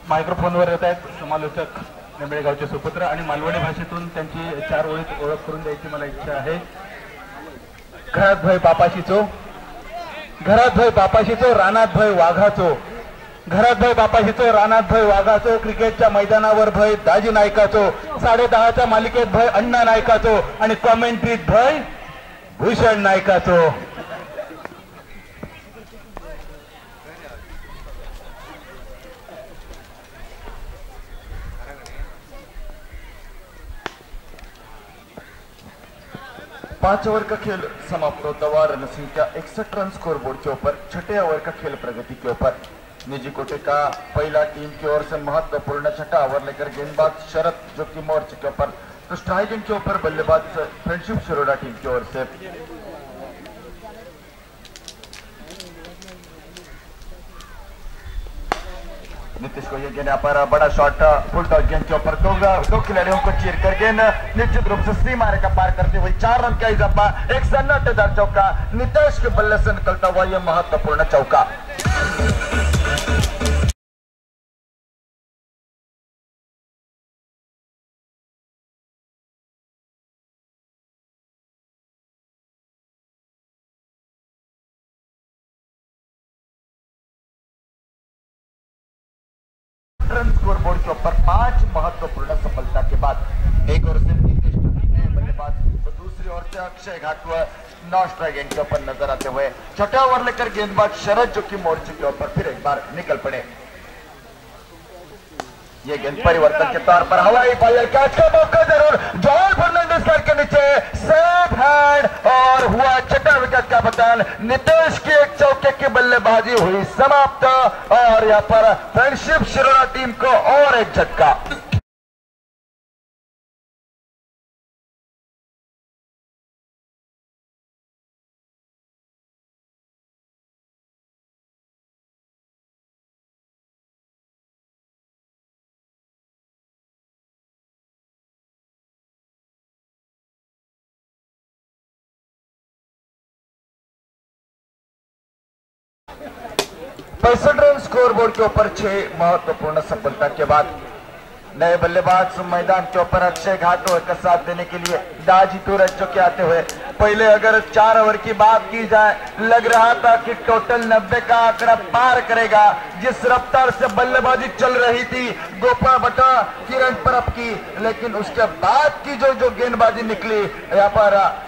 मायक्रोफोनवर येत आहेत समालोचक निंबळेगावचे सुपुत्र आणि मालवणी भाषेतून त्यांची 4 ओळीत ओळख करून द्यायची मला इच्छा आहे. घरात भय बापाशीचो, घरात भय बापाशीचो, रानात भय वाघाचो. घरात भय बापाशीचो, रानात भय वाघाचो. क्रिकेटच्या मैदानावर भय दाजी नायकाचो. 10:30च्या मालिकेत भय अण्णा नायकाचो आणि कॉमेंट्रीत भय भूषण नायकाचो. पांच ओवर का खेल समाप्त होता हुआ रन संख्या 61 रन स्कोर बोर्ड के ऊपर. छठे ओवर का खेल प्रगति के ऊपर. निजी कोटे का पहला टीम की ओर से महत्वपूर्ण छठा ओवर लेकर गेंदबाज शरद जो कि मोर्चे के ऊपर, तो स्ट्राइकिंग के ऊपर बल्लेबाज फ्रेंडशिप शिरोडा टीम की ओर से. नीतीश को ये गेंद पर बड़ा शॉट फुल टॉस गेंद के ऊपर दो खिलाड़ियों को चीर कर गेंद निश्चित रूप से सीमा रेखा पार करते हुए 4 रन का इजाफा. एक सन्नाटेदार चौका नीतीश के बल्ले से निकलता हुआ यह महत्वपूर्ण चौका. रन स्कोर बोर्ड के ऊपर 5 महत्वपूर्ण सफलता के बाद एक ओर से नीतीश बल्लेबाज तो दूसरी ओर से Akshay Ghatua non strike end के ऊपर नजर आते हुए छठा ओवर लेकर गेंदबाज शरद जो कि मोर्चे के ऊपर फिर एक बार निकल पड़े. ये गेंद परिवर्तन के तौर पर हवाई फायर कैच का मौका जरूर. जॉन फर्नांडिस के नीचे सेफ हैंड और हुआ छठा विकेट का पतन. नीतीश की एक चौके की बल्लेबाजी हुई समाप्त और यहां पर फ्रेंडशिप शिरोडा टीम को और एक झटका. रन स्कोर बोर्ड के ऊपर 6 महत्वपूर्ण सफलता के बाद नए बल्लेबाज मैदान के ऊपर अक्षय घाटुआ का साथ देने के लिए दाजी तुरज जो के आते हुए. पहले अगर 4 ओवर की बात की जाए लग रहा था कि टोटल 90 का आंकड़ा पार करेगा. जिस रफ्तार से बल्लेबाजी चल रही थी गोपाल बटा किरण परब की, लेकिन उसके बाद की जो गेंदबाजी निकली यहाँ पर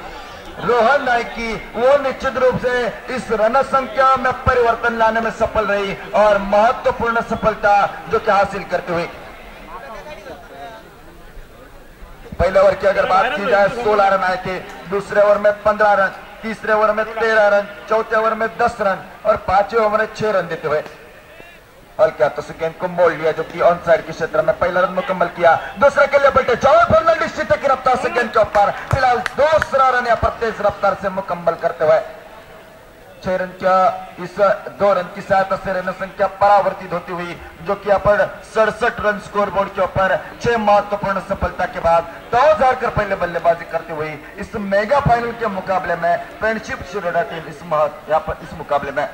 रोहन नायक की, वो निश्चित रूप से इस रन संख्या में परिवर्तन लाने में सफल रही और महत्वपूर्ण सफलता जो कि हासिल करते हुए. पहले ओवर की अगर बात की जाए 16 रन आए थे, दूसरे ओवर में 15 रन, तीसरे ओवर में 13 रन, चौथे ओवर में 10 रन और पांचवें ओवर में 6 रन देते हुए हल्का तो गेंद को मोड़ लिया जो कि ऑन साइड के क्षेत्र में पहला रन मुकम्मल किया. दूसरे के लिए बैठे जॉन फर्नांडिस की रफ्तार से गेंद के ऊपर फिलहाल दूसरा रन यहाँ पर तेज रफ्तार से मुकम्मल करते हुए 6 रन का इस 2 रन की सहायता से रन संख्या परावर्तित होती हुई जो कि यहाँ पर 67 रन स्कोर बोर्ड के ऊपर 6 महत्वपूर्ण सफलता के बाद 2000 कर पहले बल्लेबाजी करते हुए इस मेगा फाइनल के मुकाबले में फ्रेंडशिप शिरोडा टीम इस मुकाबले में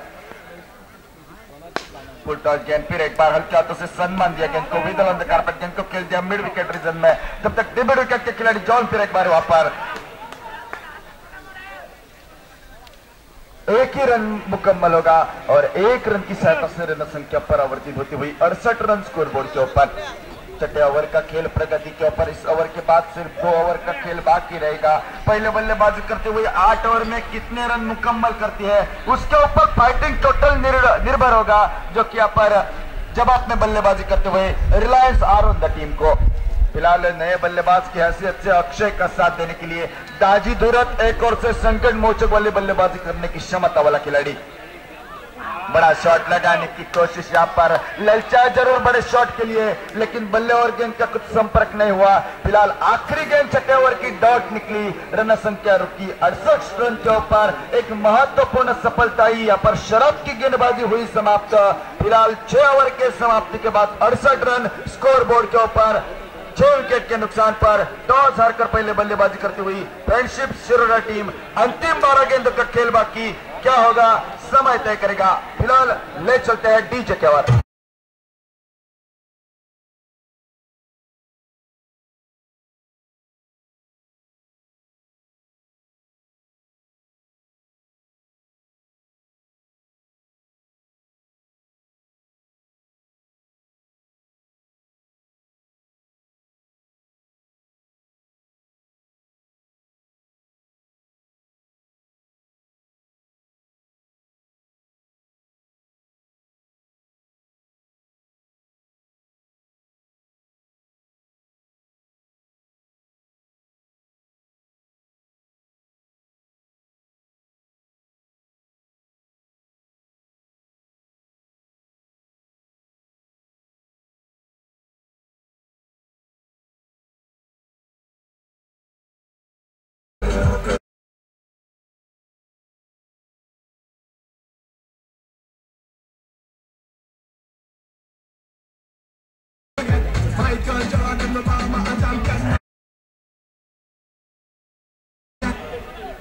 फुल टॉस गेंद फिर एक बार हल्के हाथों से सम्मान दिया गेंद को विदल अंधकार पर गेंद को खेल दिया मिड विकेट रीजन में. जब तक डिबेट विकेट के खिलाड़ी जॉन फिर एक बार वहां पर एक ही रन मुकम्मल होगा और 1 रन की सहायता से रन संख्या परावर्तित होती हुई 68 रन स्कोर बोर्ड के ऊपर. छठे ओवर का खेल प्रगति के ऊपर. इस ओवर के बाद सिर्फ 2 ओवर का खेल बाकी रहेगा. पहले बल्लेबाजी करते हुए 8 ओवर में कितने रन मुकम्मल करती है उसके ऊपर फाइटिंग टोटल निर्भर होगा जो कि यहाँ पर जवाब में बल्लेबाजी करते हुए रिलायंस आर ऑन द टीम को. फिलहाल नए बल्लेबाज की हैसियत से अक्षय का साथ देने के लिए दाजी धुरत एक और से संकट मोचक वाली बल्लेबाजी करने की क्षमता वाला खिलाड़ी. बड़ा शॉट लगाने की कोशिश यहाँ पर, ललचाए जरूर बड़े शॉट के लिए, लेकिन बल्ले और गेंद का कुछ संपर्क नहीं हुआ। फिलहाल आखिरी गेंद छठे ओवर की डॉट निकली, रन संख्या रुकी 68 रन के ऊपर। एक महत्वपूर्ण सफलता ही यहाँ पर शरद की गेंदबाजी हुई समाप्त। फिलहाल 6 ओवर के समाप्ति के बाद 68 रन स्कोर बोर्ड के ऊपर। 6 विकेट के नुकसान पर टॉस हारकर पहले बल्लेबाजी करती हुई फ्रेंडशिप शिरोडा टीम। अंतिम 12 गेंदों का खेल बाकी, क्या होगा समय तय करेगा। फिलहाल ले चलते हैं डीजे के ओवर।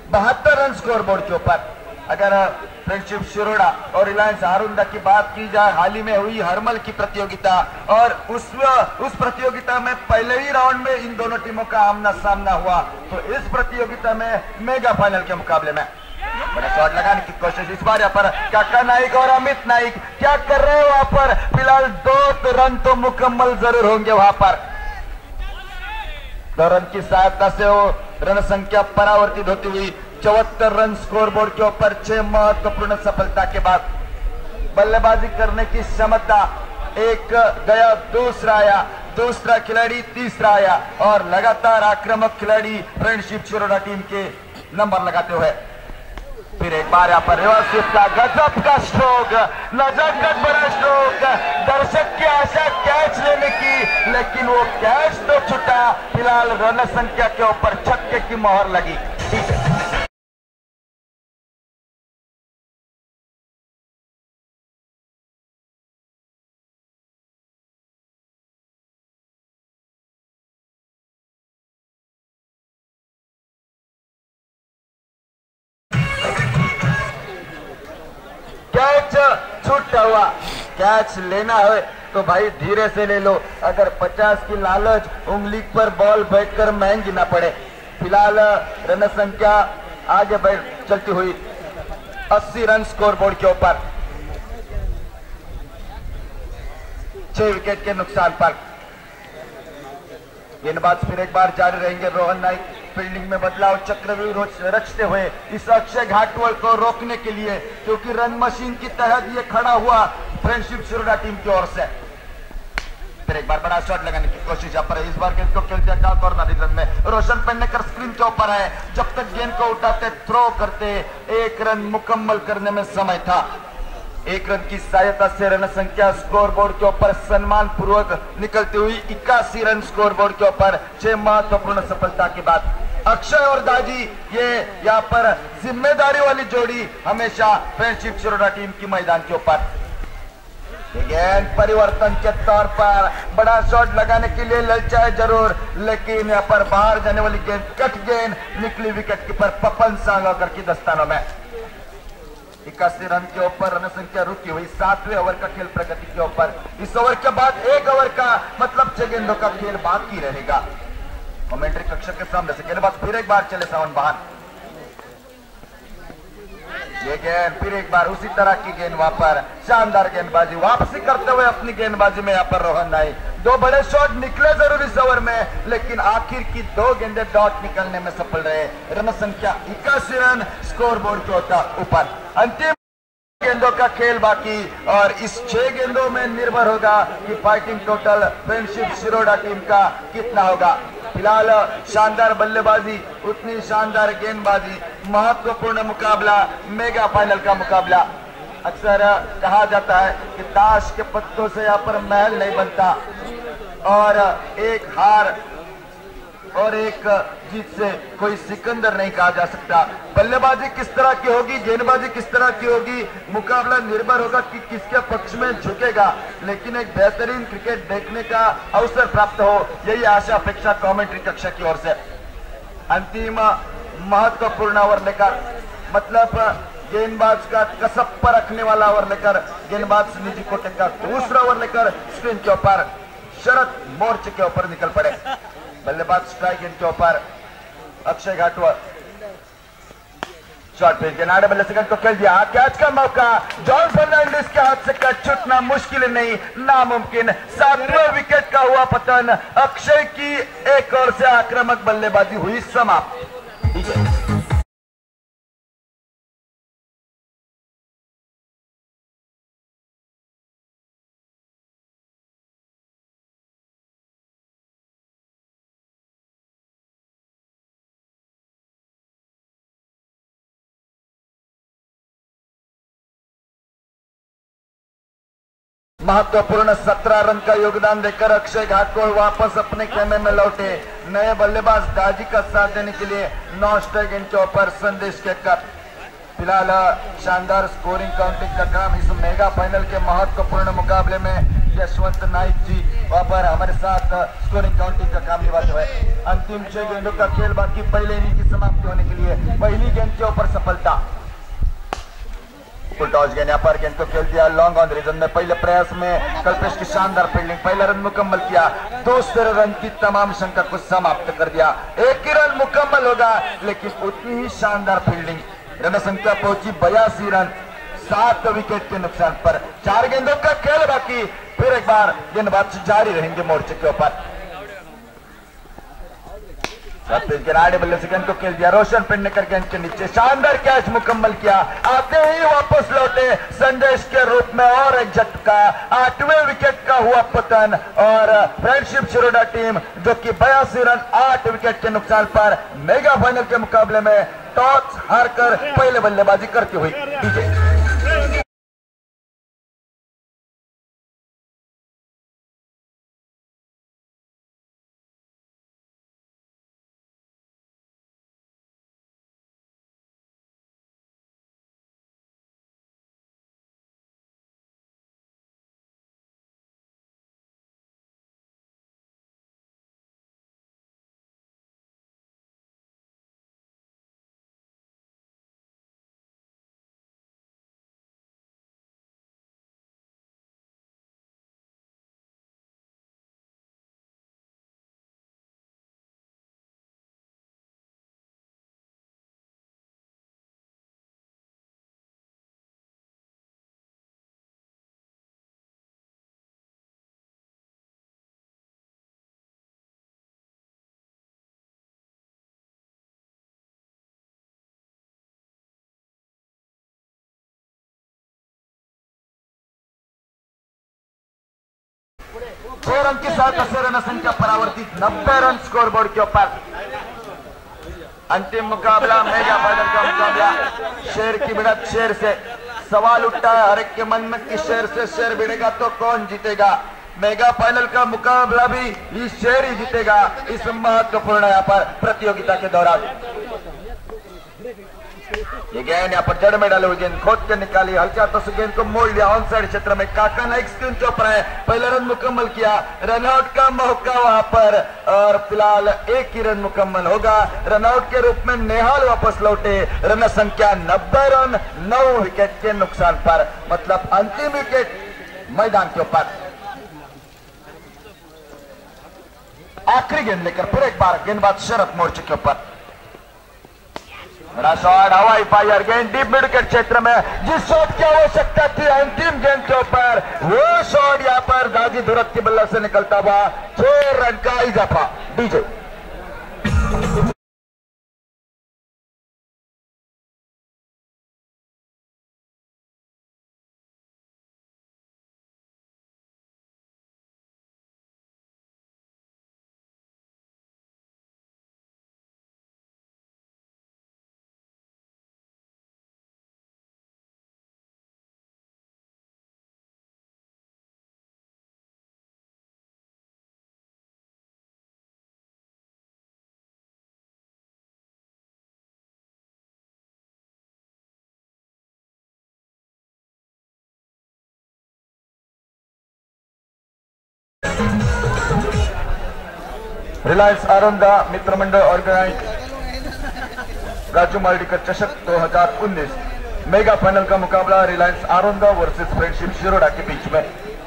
बहत्तर रन स्कोर बोर्ड के ऊपर। अगर फ्रेंडशिप शिरोडा और रिलायंस हारुंदा की बात की जाए, हाल ही में हुई हरमल की प्रतियोगिता, और उस प्रतियोगिता में पहले ही राउंड में इन दोनों टीमों का आमना सामना हुआ, तो इस प्रतियोगिता में मेगा फाइनल के मुकाबले में बड़ा शॉट लगाने की कोशिश इस बार यहाँ पर काका नाइक और अमित नाइक क्या कर रहे हैं वहां पर। फिलहाल 2 रन तो मुकम्मल जरूर होंगे वहां पर। 2 रन की सहायता से वो रन संख्या परावर्तित होती हुई 74 रन स्कोर बोर्ड के ऊपर। 6 महत्वपूर्ण सफलता के बाद बल्लेबाजी करने की क्षमता, एक गया, दूसरा आया, दूसरा खिलाड़ी तीसरा आया, और लगातार आक्रामक खिलाड़ी फ्रेंडशिप शिरोडा टीम के नंबर लगाते हुए फिर एक बार यहाँ पर रिवर्स स्वीप का गजब का स्ट्रोक, नजाकत बड़ा स्ट्रोक, दर्शक की आशा कैच लेने की, लेकिन वो कैच तो छूटा। फिलहाल रन संख्या के ऊपर छक्के की मोहर लगी। ठीक है, कैच छूटा हुआ। कैच लेना है तो भाई धीरे से ले लो, अगर 50 की लालच उंगली पर बॉल बैठकर महंगी ना पड़े। फिलहाल रन संख्या आगे बढ़ चलती हुई 80 रन स्कोर बोर्ड के ऊपर। 6 विकेट के नुकसान पर गेंदबाज फिर एक बार जारी रहेंगे। रोहन नाइक फील्डिंग में बदलाव चक्रव्यूह रचते हुए इस अक्षय घाटवल को रोकने के लिए, क्योंकि रन मशीन की तहत ये खड़ा हुआ फ्रेंडशिप शिरोडा टीम की ओर से। फिर एक बार बड़ा शॉट लगाने की कोशिश यहाँ पर, इस बार गेंद को खेलते हैं कॉर्नर रीजन में। रोशन पेडनेकर स्क्रीन के ऊपर है, जब तक गेंद को उठाते थ्रो करते 1 रन मुकम्मल करने में समय था। 1 रन की सहायता से रन संख्या स्कोर बोर्ड के ऊपर सम्मान पूर्वक निकलती हुई 81 रन स्कोर बोर्ड के ऊपर। 6 महत्वपूर्ण सफलता के बाद अक्षय और दाजी, ये यहाँ पर जिम्मेदारी वाली जोड़ी हमेशा फ्रेंडशिप शिरोडा टीम की मैदान के ऊपर। गेंद परिवर्तन के तौर पर बड़ा शॉट लगाने के लिए ललचाए जरूर, लेकिन यहाँ पर बाहर जाने वाली गेंद कट गेंद निकली विकेट कीपर पपन सांगोकर की दस्तानों में। 81 रन के ऊपर रन संख्या रुकी हुई। 7वें ओवर का खेल प्रगति के ऊपर। इस ओवर के बाद 1 ओवर का मतलब 6 गेंदों का खेल बाकी रहेगा। कमेंट्री कक्ष के सामने से गेंदबाज फिर एक बार चले सावन बहान। ये गेंद फिर एक बार उसी तरह की गेंद वहां पर, शानदार गेंदबाजी वापसी करते हुए अपनी गेंदबाजी में यहाँ पर रोहन नाइक। 2 बड़े शॉट निकले जरूर इस ओवर में, लेकिन आखिर की 2 गेंदे डॉट निकलने में सफल रहे। रन संख्या 81 रन स्कोर बोर्ड के ऊपर। अंतिम गेंदों का खेल बाकी, और इस 6 गेंदों में निर्भर होगा कि fighting total friendship Shiroda team का कितना होगा। फिलहाल शानदार बल्लेबाजी, उतनी शानदार गेंदबाजी, महत्वपूर्ण मुकाबला, मेगा फाइनल का मुकाबला। अक्सर कहा जाता है कि ताश के पत्तों से यहाँ पर महल नहीं बनता, और एक हार और एक जीत से कोई सिकंदर नहीं कहा जा सकता। बल्लेबाजी किस तरह की होगी, गेंदबाजी किस तरह की होगी, मुकाबला निर्भर होगा कि किसके पक्ष में झुकेगा, लेकिन एक बेहतरीन क्रिकेट देखने का अवसर प्राप्त हो, यही आशा अपेक्षा कमेंट्री कक्षा की ओर से। अंतिम महत्वपूर्ण ओवर लेकर, मतलब गेंदबाज का कसब पर रखने वाला ओवर लेकर, गेंदबाज निजी कोटे का दूसरा ओवर लेकर स्क्रीन के ऊपर शरद मोर्चे के ऊपर निकल पड़े। बल्लेबाज स्ट्राइक इनके ऊपर अक्षय घाटुआ, शॉर्ट पिच के नाड़े बल्ले सेकंड को खेल दिया, कैच का मौका, जॉन फर्नांडिस के हाथ से कैच छूटना मुश्किल नहीं नामुमकिन। 7वें विकेट का हुआ पतन, अक्षय की एक ओर से आक्रामक बल्लेबाजी हुई समाप्त। महत्वपूर्ण 17 रन का योगदान देकर अक्षय घाटकोड़ वापस अपने खेमे में लौटे। नए बल्लेबाज दाजी का साथ देने के लिए नौ स्ट्राइक इनके ऊपर संदेश के कप। फिलहाल शानदार स्कोरिंग काउंटिंग का काम इस मेगा फाइनल के महत्वपूर्ण मुकाबले में यशवंत नाइक जी वहां पर हमारे साथ स्कोरिंग काउंटिंग का काम निभाते हुए। अंतिम 6 गेंदों का खेल बाकी, पहले इनिंग की समाप्ति होने के लिए पहली गेंद के ऊपर सफलता। फुल टॉस गेंद, यहाँ पर गेंद को खेल दिया लॉन्ग ऑन रीजन में। पहले प्रयास में कल्पेश की शानदार फील्डिंग, पहला रन मुकम्मल किया, दूसरे रन की तमाम शंका को समाप्त कर दिया। एक ही रन मुकम्मल होगा लेकिन उतनी ही शानदार फील्डिंग। रन संख्या पहुंची 82 रन, 7 विकेट के नुकसान पर। 4 गेंदों का खेल बाकी, फिर एक बार गेंदबाज जारी रहेंगे मोर्चे के ऊपर। किनारे बल्ले से गेंद को खेल दिया, रोशन पेडनेकर गेंद के नीचे, शानदार कैच मुकम्मल किया, आते ही वापस लौटे संदेश के रूप में और एक झटका। 8वें विकेट का हुआ पतन और फ्रेंडशिप शिरोडा टीम जो कि 82 रन 8 विकेट के नुकसान पर मेगा फाइनल के मुकाबले में टॉस हारकर पहले बल्लेबाजी करती हुई विजय। छह रन के साथ 80 रन संख्या परावर्तित, 90 रन स्कोर बोर्ड के ऊपर। अंतिम मुकाबला मेगा फाइनल का मुकाबला, शेर की भिड़त शेर से। सवाल उठता है हर एक के मन में कि शेर से शेर भिड़ेगा तो कौन जीतेगा। मेगा फाइनल का मुकाबला भी ये शेर ही जीतेगा इस महत्वपूर्ण यहाँ पर प्रतियोगिता के दौरान। ये गेंद यहाँ पर जड़ में डाले हुए गेंद खोद के निकाली, हल्का तो गेंद को मोड़ लिया ऑन साइड क्षेत्र में। काका नाइक स्क्रीन के ऊपर है, पहला रन मुकम्मल किया, रनआउट का मौका वहां पर और फिलहाल एक ही रन मुकम्मल होगा। रनआउट के रूप में नेहाल वापस लौटे, रन संख्या 90 रन 9 विकेट के नुकसान पर, मतलब अंतिम विकेट मैदान के ऊपर। आखिरी गेंद लेकर फिर एक बार गेंदबाज शरद मोर्चे के ऊपर। बड़ा शॉट, हवाई फायर गेंद डीप मिड विकेट क्षेत्र में, जिस शॉट की आवश्यकता थी अंतिम गेंद के ऊपर, वो शॉट यहां पर दाजी धुरत की बल्ला से निकलता हुआ 6 रन का इजाफा। डीजे रिलायन्स आरोंदा मित्रमंडळ ऑर्गेनाइज राजू मालडीकर चषक 2019 मेगा फाइनल का मुकाबला रिलायंस आरोंदा वर्सेस फ्रेंडशिप शिरोडा के बीच में।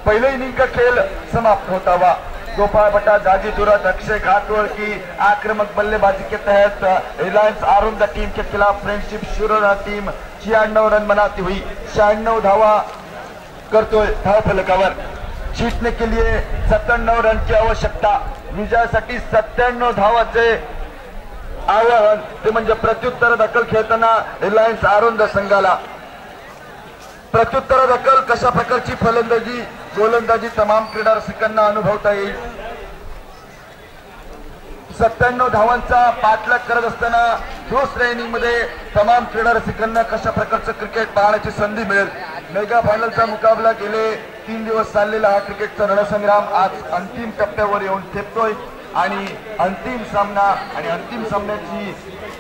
पहले इनिंग का खेल समाप्त होता हुआ गोपाल बट्टा जाजी तुरंत अक्षय घाटोल की आक्रामक बल्लेबाजी के तहत रिलायंस आरोंदा टीम के खिलाफ फ्रेंडशिप शिरोडा टीम 96 रन बनाती हुई 96 धावा करतोय धाव फलकावर। जीतने के लिए 97 रन की आवश्यकता, विजयासाठी 97 धावाचे आवाहन ते म्हणजे प्रत्युत्तर दखल खेळताना रिलायन्स आरोंदा संघाला प्रत्युत्तर दखल कशा प्रकारची फलंदाजी गोलंदाजी तमाम क्रीडा रसिकांना अनुभवता येईल। 97 धावांचा पाठलाग करत असताना दुसऱ्या इनिंग मध्ये तमाम क्रीडा रसिकांना कशा प्रकारचं क्रिकेट पाहण्याची संधी मिळेल। मेगा फायनलचा मुकाबला गेले 3 दिवस चाललेला हा क्रिकेटचा रणसंग्राम आज अंतिम टप्प्यावर येऊन ठेपतोय आणि अंतिम सामना आणि अंतिम सामन्याची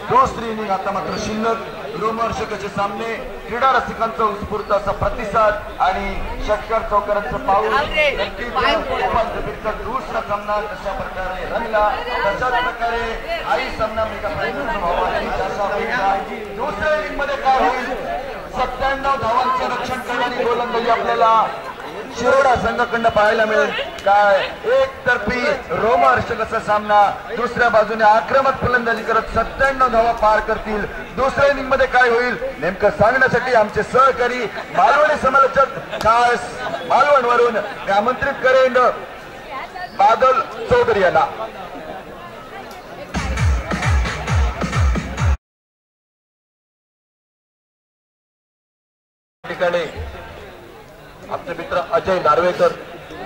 दुसरी इनिंग आता मात्र शिल्लक। रोमहर्षकाचे सामने, क्रीडा रसिकांचा उत्स्फूर्त असा प्रतिसाद आणि षटकार चौकारांचं पाऊल दुसरा सामना कशा प्रकारे रंगला तशाच प्रकारे आई सामना मेगा फायनलचा व्हावा। दुसऱ्या इनिंग मध्ये काय होईल? 97 धावांचे रक्षण करणारी गोलंदाजी आपल्याला शिरोडा संघाकडून पाहायला मिळेल। काय एकतर्फी रोमहर्षक असा सामना, दुसऱ्या बाजूने आक्रमक फलंदाजी करत 97 धावा पार करतील। दुसऱ्या इनिंग मध्ये काय होईल नेमकं सांगण्यासाठी आमचे सहकारी मालवणी समालोचक खास मालवणवरून मी आमंत्रित करेन बादल चौधरी यांना। ठिकाणी आमचे मित्र अजय नार्वेकर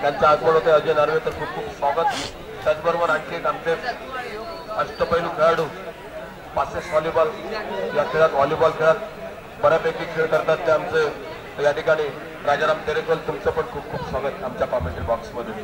यांचं आगमन होते। अजय नार्वेकर खूप खूप स्वागत। त्याचबरोबर आणखी एक आमचे अष्टपैलू खेळाडू पासेस व्हॉलीबॉल या खेळात व्हॉलीबॉल खेळात बऱ्यापैकी खेळ करतात ते आमचे या ठिकाणी राजाराम तेरेकर, तुमचं पण खूप खूप स्वागत आमच्या कॉमेंट्री बॉक्स मध्ये।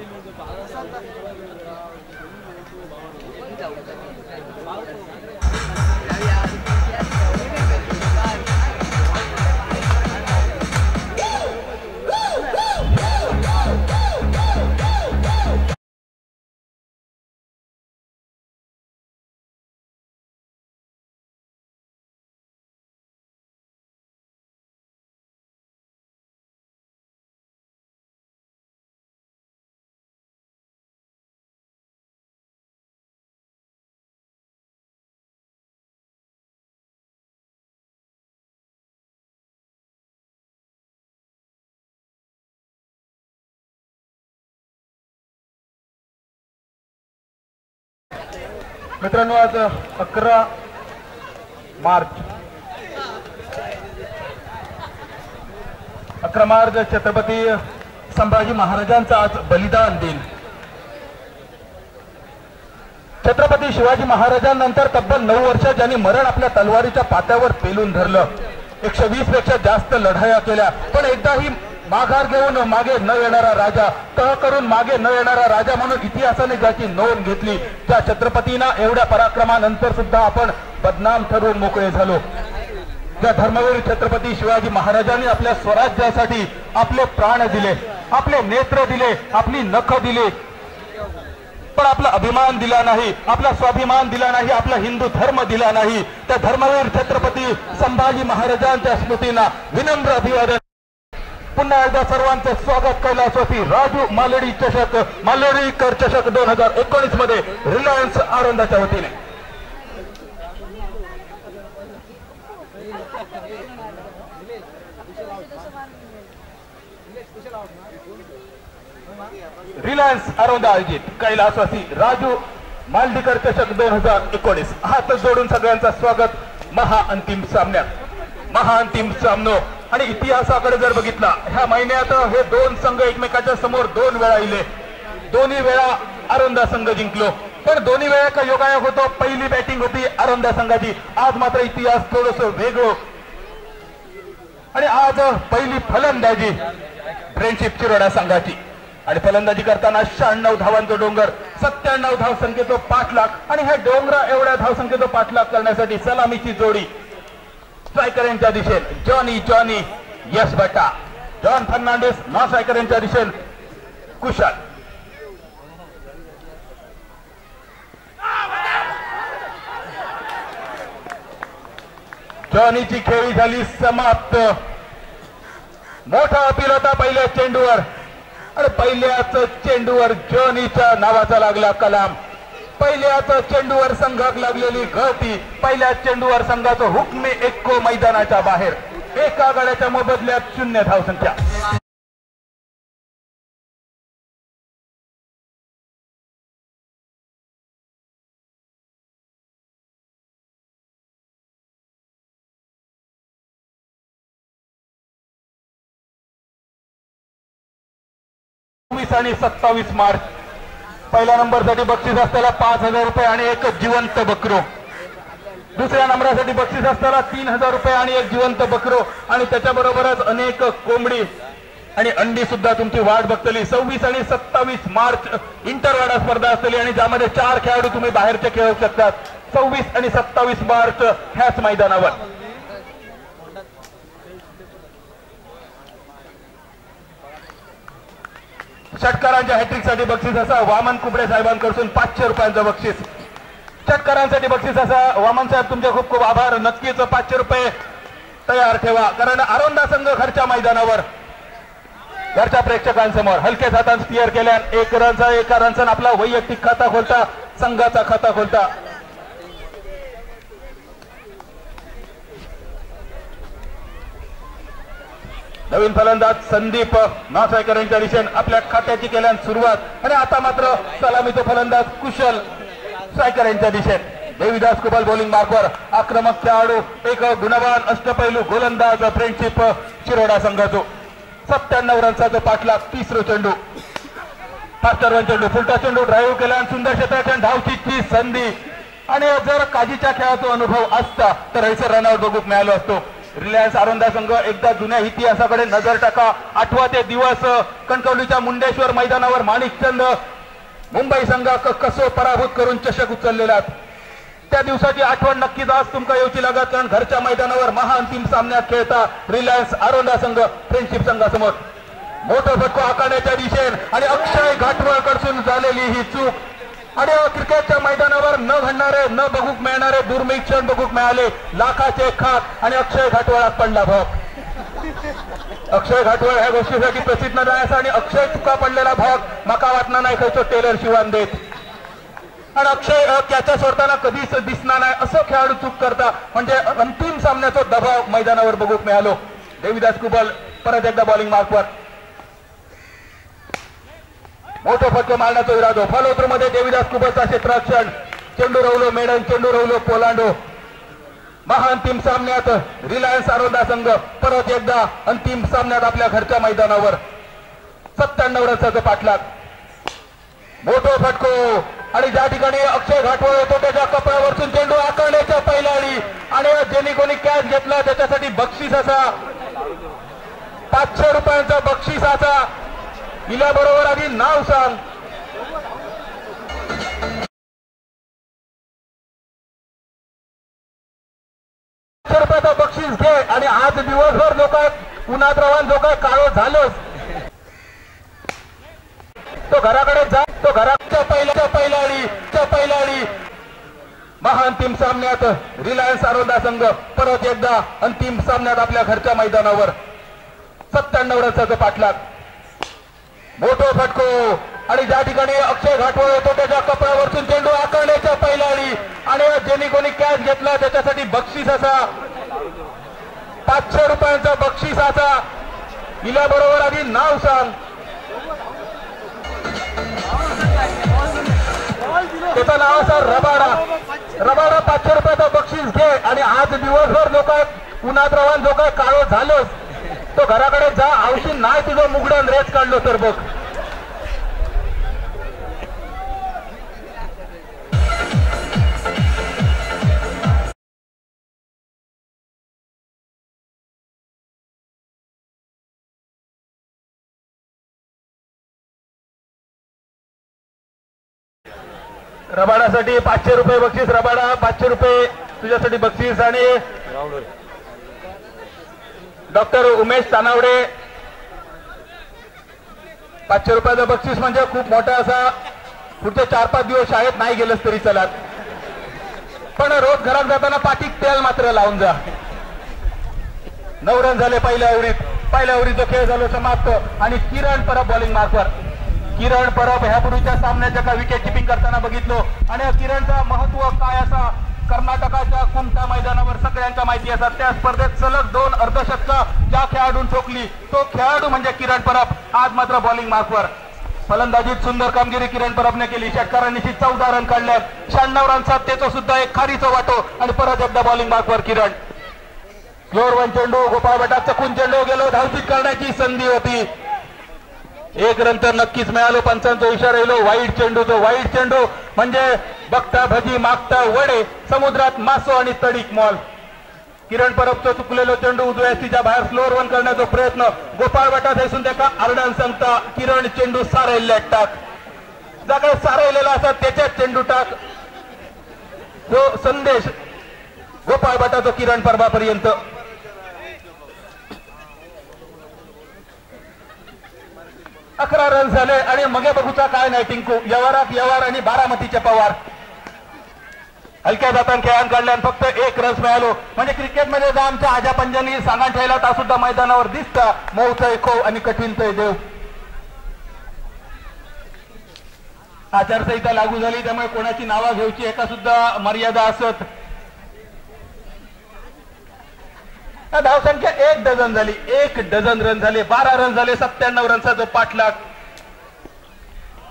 मित्रांनो, आज 11 मार्च छत्रपती संभाजी महाराजांचा आज बलिदान दिन। छत्रपती शिवाजी महाराजांनंतर तब्बल 9 वर्ष ज्यांनी मरण आपल्या तलवारीच्या पात्यावर पेलून धरलं, 120 पेक्षा जास्त लढाया केल्या, पण एकदाही माघार घेऊन मागे न येणारा राजा, तह करून मागे न येणारा राजा म्हणून इतिहासाने ज्याची नोंद घेतली, त्या छत्रपतींना एवढ्या पराक्रमानंतर सुद्धा आपण बदनाम ठरवून मोकळे झालो। ज्या धर्मवीर छत्रपती शिवाजी महाराजांनी आपल्या स्वराज्यासाठी आपले प्राण दिले, आपले नेत्र दिले, आपली नख दिली, पण आपला अभिमान दिला नाही, आपला स्वाभिमान दिला नाही, आपला हिंदू धर्म दिला नाही, त्या धर्मवीर छत्रपती संभाजी महाराजांच्या स्मृतींना विनम्र अभिवादन। पुन्हा एकदा सर्वांचं स्वागत कैलासवासी राजू मालडी चषक मालडीकर चषक 2019 मध्ये रिलायन्स आरोंदाच्या वतीने। रिलायन्स आरोंदा आयोजित कैलासवासी राजू मालडीकर चषक 2019 हात जोडून सगळ्यांचं स्वागत। महाअंतिम सामन्यात महाअंतिम सामनो आणि इतिहासाकडे जर बघितला, ह्या महिन्यात हे दोन संघ एकमेकाच्या समोर 2 वेळा इले, दोन्ही वेळा आरोंदा संघ जिंकलो, पण दोन्ही वेळा का योगायोग होतो, पहिली बॅटिंग होती आरोंदा संघाची। आज मात्र इतिहास थोडस वेगळं आणि आज पहिली फलंदाजी फ्रेंडशिप शिरोडा संघाची आणि फलंदाजी करताना 96 धावांचा डोंगर, 97 धावसंख्येचा पाठलाग आणि ह्या डोंगरा एवढ्या धावसंख्येचा पाठलाग करण्यासाठी सलामीची जोडी स्ट्रायकर यांच्या दिशेने जॉनी यश भट्टा, जॉन फर्नांडिस नॉन स्ट्रायकर यांच्या दिशेने कुशल। जॉनीची खेळी झाली समाप्त. मोठा अपील होता पहिल्या चेंडूवर आणि पहिल्याच चेंडूवर जॉनीच्या नावाचा लागला कलाम. पहिल्याच चेंडूवर संघात लागलेली गळती. पहिल्याच चेंडूवर संघाचं हुकमे एक्को मैदानाच्या बाहेर. एका गड्याच्या मोबदल्यात 0 धावसंख्या. आणि 27 मार्च. पहिल्या नंबरसाठी बक्षीस असताना 5,000 रुपये आणि एक जिवंत बकरो. दुसऱ्या नंबरासाठी बक्षीस असताना 3,000 रुपये आणि एक जिवंत बकरो आणि त्याच्याबरोबरच अनेक कोंबडी आणि अंडी सुद्धा तुमची वाट बघतली. 26 आणि 27 मार्च इंटरवाडा स्पर्धा असतली आणि ज्यामध्ये 4 खेळाडू तुम्ही बाहेरचे खेळू शकतात. 26 आणि 27 मार्च ह्याच मैदानावर. षटकारांच्या हॅट्रिकसाठी बक्षीस असा वामन कुबडे साहेबांकडून 500 रुपयांचं बक्षीस. षटकारांसाठी बक्षीस असा वामन साहेब तुमचे खूप खूप आभार. नक्कीच 500 रुपये तयार ठेवा कारण आरोंदा संघ घरच्या मैदानावर घरच्या प्रेक्षकांसमोर हलक्याच हाताने स्टिअर केल्यान 1 रनचा आपला वैयक्तिक खाता खोलता संघाचा खाता खोलता. नवीन फलंदाज संदीप नासायकर यांच्या दिशेने आपल्या खात्याची केल्यान सुरुवात आणि आता मात्र सलामीचा फलंदाज कुशल सायकर यांच्या दिशेने. देवीदास कुबल बॉलिंग मार्कवर. आक्रमक खेळाडू एक गुणवान अष्टपैलू गोलंदाज फ्रेंडशिप शिरोडा संघाचो. 97 रनचा पाठलाग. 30 चेंडू. फास्टर रन चेंडू. फुलटा चेंडू ड्राईव्ह केल्यान सुंदर क्षेत्राच्या धावचीची संधी आणि जर काजीच्या खेळाचा अनुभव असता तर हैसर रनआउट बघूक मिळालो असतो. रिलायन्स आरोंदा संघ एकदा जुन्या इतिहासाकडे नजर टाका. 8वा ते दिवस कणकवलीच्या मुंडेश्वर मैदानावर माणिकचंद मुंबई संघाक कसो पराभूत करून चषक उचललेला. त्या दिवसाची आठवण नक्कीच आज तुमका येऊची लागत कारण घरच्या मैदानावर महाअंतिम सामन्यात खेळता रिलायन्स आरोंदा संघ फ्रेंडशिप संघासमोर. मोठं फटको आकारण्याच्या दिशेने आणि अक्षय घाटवळकडून झालेली ही चूक आणि क्रिकेटच्या मैदानावर न घडणारे न बघूक मिळणारे दुर्मिळ क्षण बघूक मिळाले. लाखाचे खात आणि अक्षय घाटवळात पडला भाग. अक्षय घाटवळ ह्या गोष्टीसाठी प्रसिद्ध नाही आणि अक्षय चुका पडलेला भाग मका वाटणार नाही खर्च टेलर शिवान देत आणि अक्षय त्याच्या सोडताना कधीच दिसणार नाही असं खेळाडू चूक करता म्हणजे अंतिम सामन्याचा दबाव मैदानावर बघूक मिळालो. देवीदास कुबल परत एकदा बॉलिंग मार्कवर. मोठं फटको मारण्याचा इरादो. फॉलोथ्रूमध्ये देवीदास कुबलचा क्षेत्ररक्षण. चेंडू रवलो मेडन. चेंडू रवलो पोलांडो. महाअंतिम सामन्यात रिलायन्स आरोंदा संघ परत एकदा अंतिम सामन्यात आपल्या घरच्या मैदानावर 97 रनचा पाठलाग. मोठं फटको आणि ज्या ठिकाणी अक्षय घाटवळ होतो त्याच्या कपड्यावरतून चेंडू आकारण्याच्या पहिल्या आणि ज्यांनी कोणी कॅच घेतला त्याच्यासाठी बक्षीस असा 500 रुपयांचा बक्षीस असा. बरोबर आधी नाव सांग. रुपयाचा बक्षीस घे आणि आज दिवसभर लोक उन्हात रवान जो काय काळो झालोच तो घराकडे जा. तो घराच्या पहिल्या महाअंतिम सामन्यात रिलायन्स आरोंदा संघ परत एकदा अंतिम सामन्यात आपल्या घरच्या मैदानावर 97 रनचा पाठलाग. मोठं फटको आणि ज्या ठिकाणी अक्षय घाटवळ होतो त्याच्या कपड्यावरतून चेंडू आकारण्याच्या पहिल्या आणि ज्यांनी कोणी कॅच घेतला त्याच्यासाठी बक्षीस असा 500 रुपयांचा बक्षीस असा. बरोबर आधी नाव सांग. त्याचं नाव असा रबाडा. 500 रुपयाचा बक्षीस घे आणि आज दिवसभर जो काय उन्हात रवान जो काय काळो झालोच तो घराकडे जा. औषध नाही तुझं मुगडन रेच काढलो तर बघ. रबाडासाठी 500 रुपये बक्षीस. रबाडा 500 रुपये तुझ्यासाठी बक्षीस आणि डॉक्टर उमेश तानावडे 500 रुपयाचं बक्षीस म्हणजे खूप मोठा असा. पुढचे 4-5 दिवस शाळेत नाही गेलंच तरी चलात पण रोज घरात जाताना पाठीत तेल मात्र लावून जा. 9 रन झाले पहिल्या ओव्हरीत खेळ झालो समाप्त आणि किरण परब बॉलिंग मार्कवर. किरण परब ह्यापूर्वीच्या सामन्याच्या का विकेट किपिंग करताना बघितलो आणि किरणचा महत्व काय असा कर्नाटकाच्या कुमटा मैदानावर सगळ्यांच्या माहिती असतात. त्या स्पर्धेत सलग 2 अर्धशतकं ज्या खेळाडून ठोकली तो खेळाडू म्हणजे किरण परब. आज मात्र बॉलिंग मार्कवर. फलंदाजीत सुंदर कामगिरी किरण परबने केली. षटकारांनी 14 रन काढल्यात. 96 रनचा त्याचा सुद्धा एक खारीचं वाटो आणि परत एकदा बॉलिंग मार्कवर किरण. फ्लोर 1 चेंडू गोपाळ भटात चकून चेंडू गेलो. धावचित करण्याची संधी होती. 1 रन तर नक्कीच मिळालो. पंचांचा इशारा येलो वाईट चेंडू म्हणजे बघता भजी मागता वडे समुद्रात मासो आणि तडीक मॉल. किरण परबचं चुकलेलो चेंडू उजव्या स्थितीच्या बाहेर फ्लोर 1 करण्याचा प्रयत्न. गोपाळ भटात असून त्या आरडान सांगता किरण चेंडू सारायला टाक. जागा सारायलेला असतात त्याच्यात चेंडू टाक. जो संदेश गोपाळ भटाचा किरण परबापर्यंत. 11 रन झाले आणि मगे बघूचा काय नाही. टिंकू यवार आणि बारामतीचे पवार हलक्या जातान खेळान काढल्यान फक्त 1 रन मिळालो. म्हणजे क्रिकेटमध्ये जर आमच्या आजा पंजांनी सांगान ठेवला ता सुद्धा मैदानावर दिसता मौथय खो आणि कठीणतय देव. आचारसंहिता लागू झाली त्यामुळे कोणाची नावा घ्यायची एका सुद्धा मर्यादा असत. धावसंख्या 1 डझन झाली. 1 डझन रन झाले. 12 रन झाले. 97 रनचा जो पाठलाग.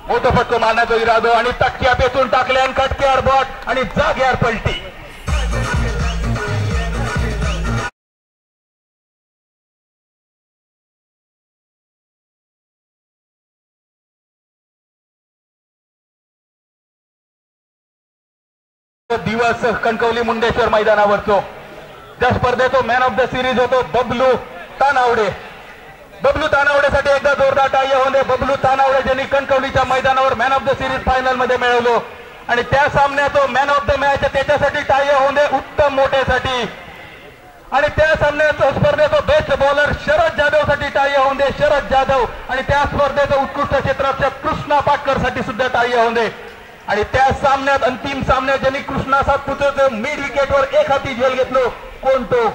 मोठं फटको मारण्याचा इरादो आणि तटक्या पेचून टाकल्या आणि कटक्यावर बॉट आणि जाग्यावर पलटी. दिवस कणकवली मुंडेश्वर मैदानावरचो. त्या स्पर्धेतो मॅन ऑफ द सिरीज होतो बबलू तानावडे. बबलू तानावडेसाठी एकदा जोरदार टाळ्या होऊन दे. बबलू तानावडे ज्यांनी कणकवलीच्या मैदानावर man of the series final मध्ये मिळवलो आणि त्या सामन्यातो मॅन ऑफ द मॅच त्याच्यासाठी टाळ्या होऊन दे उत्तम मोठेसाठी. आणि त्या सामन्यात स्पर्धेतो बेस्ट बॉलर शरद जाधव साठी टाळ्या होऊन दे. शरद जाधव आणि त्या स्पर्धेचं उत्कृष्ट क्षेत्ररक्षक कृष्णा पाटकर साठी सुद्धा टाळ्या होऊन दे. आणि त्या सामन्यात अंतिम सामन्यात ज्यांनी कृष्णा सातपुतेचं मिड विकेटवर 1 हाती झेल घेतलो कोण तो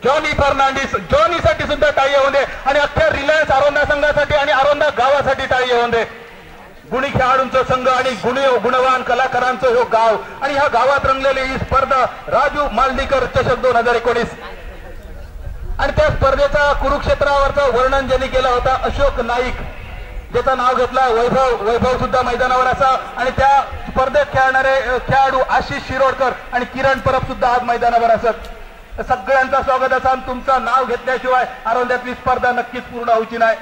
जॉनी फर्नांडिस. जॉनी साठी सुद्धा टाळ्या होऊन दे. आणि अख्ख्या रिलायन्स आरोंदा संघासाठी आणि आरोंदा गावासाठी टाळ्या होऊन दे. गुणी खेळाडूंचा संघ आणि गुणवान कलाकारांचं हे गाव आणि ह्या गावात रंगलेली ही स्पर्धा राजू मालदीकर चषक 2019. आणि त्या स्पर्धेचा कुरुक्षेत्रावरचं वर्णन ज्यांनी केलं होता अशोक नाईक ज्याचं नाव घेतला वैभव सुद्धा मैदानावर असा. आणि त्या स्पर्धेत खेळणारे खेळाडू आशिष शिरोडकर आणि किरण परब सुद्धा आज मैदानावर असत. सगळ्यांचं स्वागत असा. तुमचं नाव घेतल्याशिवाय आरोंद्यातली स्पर्धा नक्कीच पूर्ण व्हायची नाही.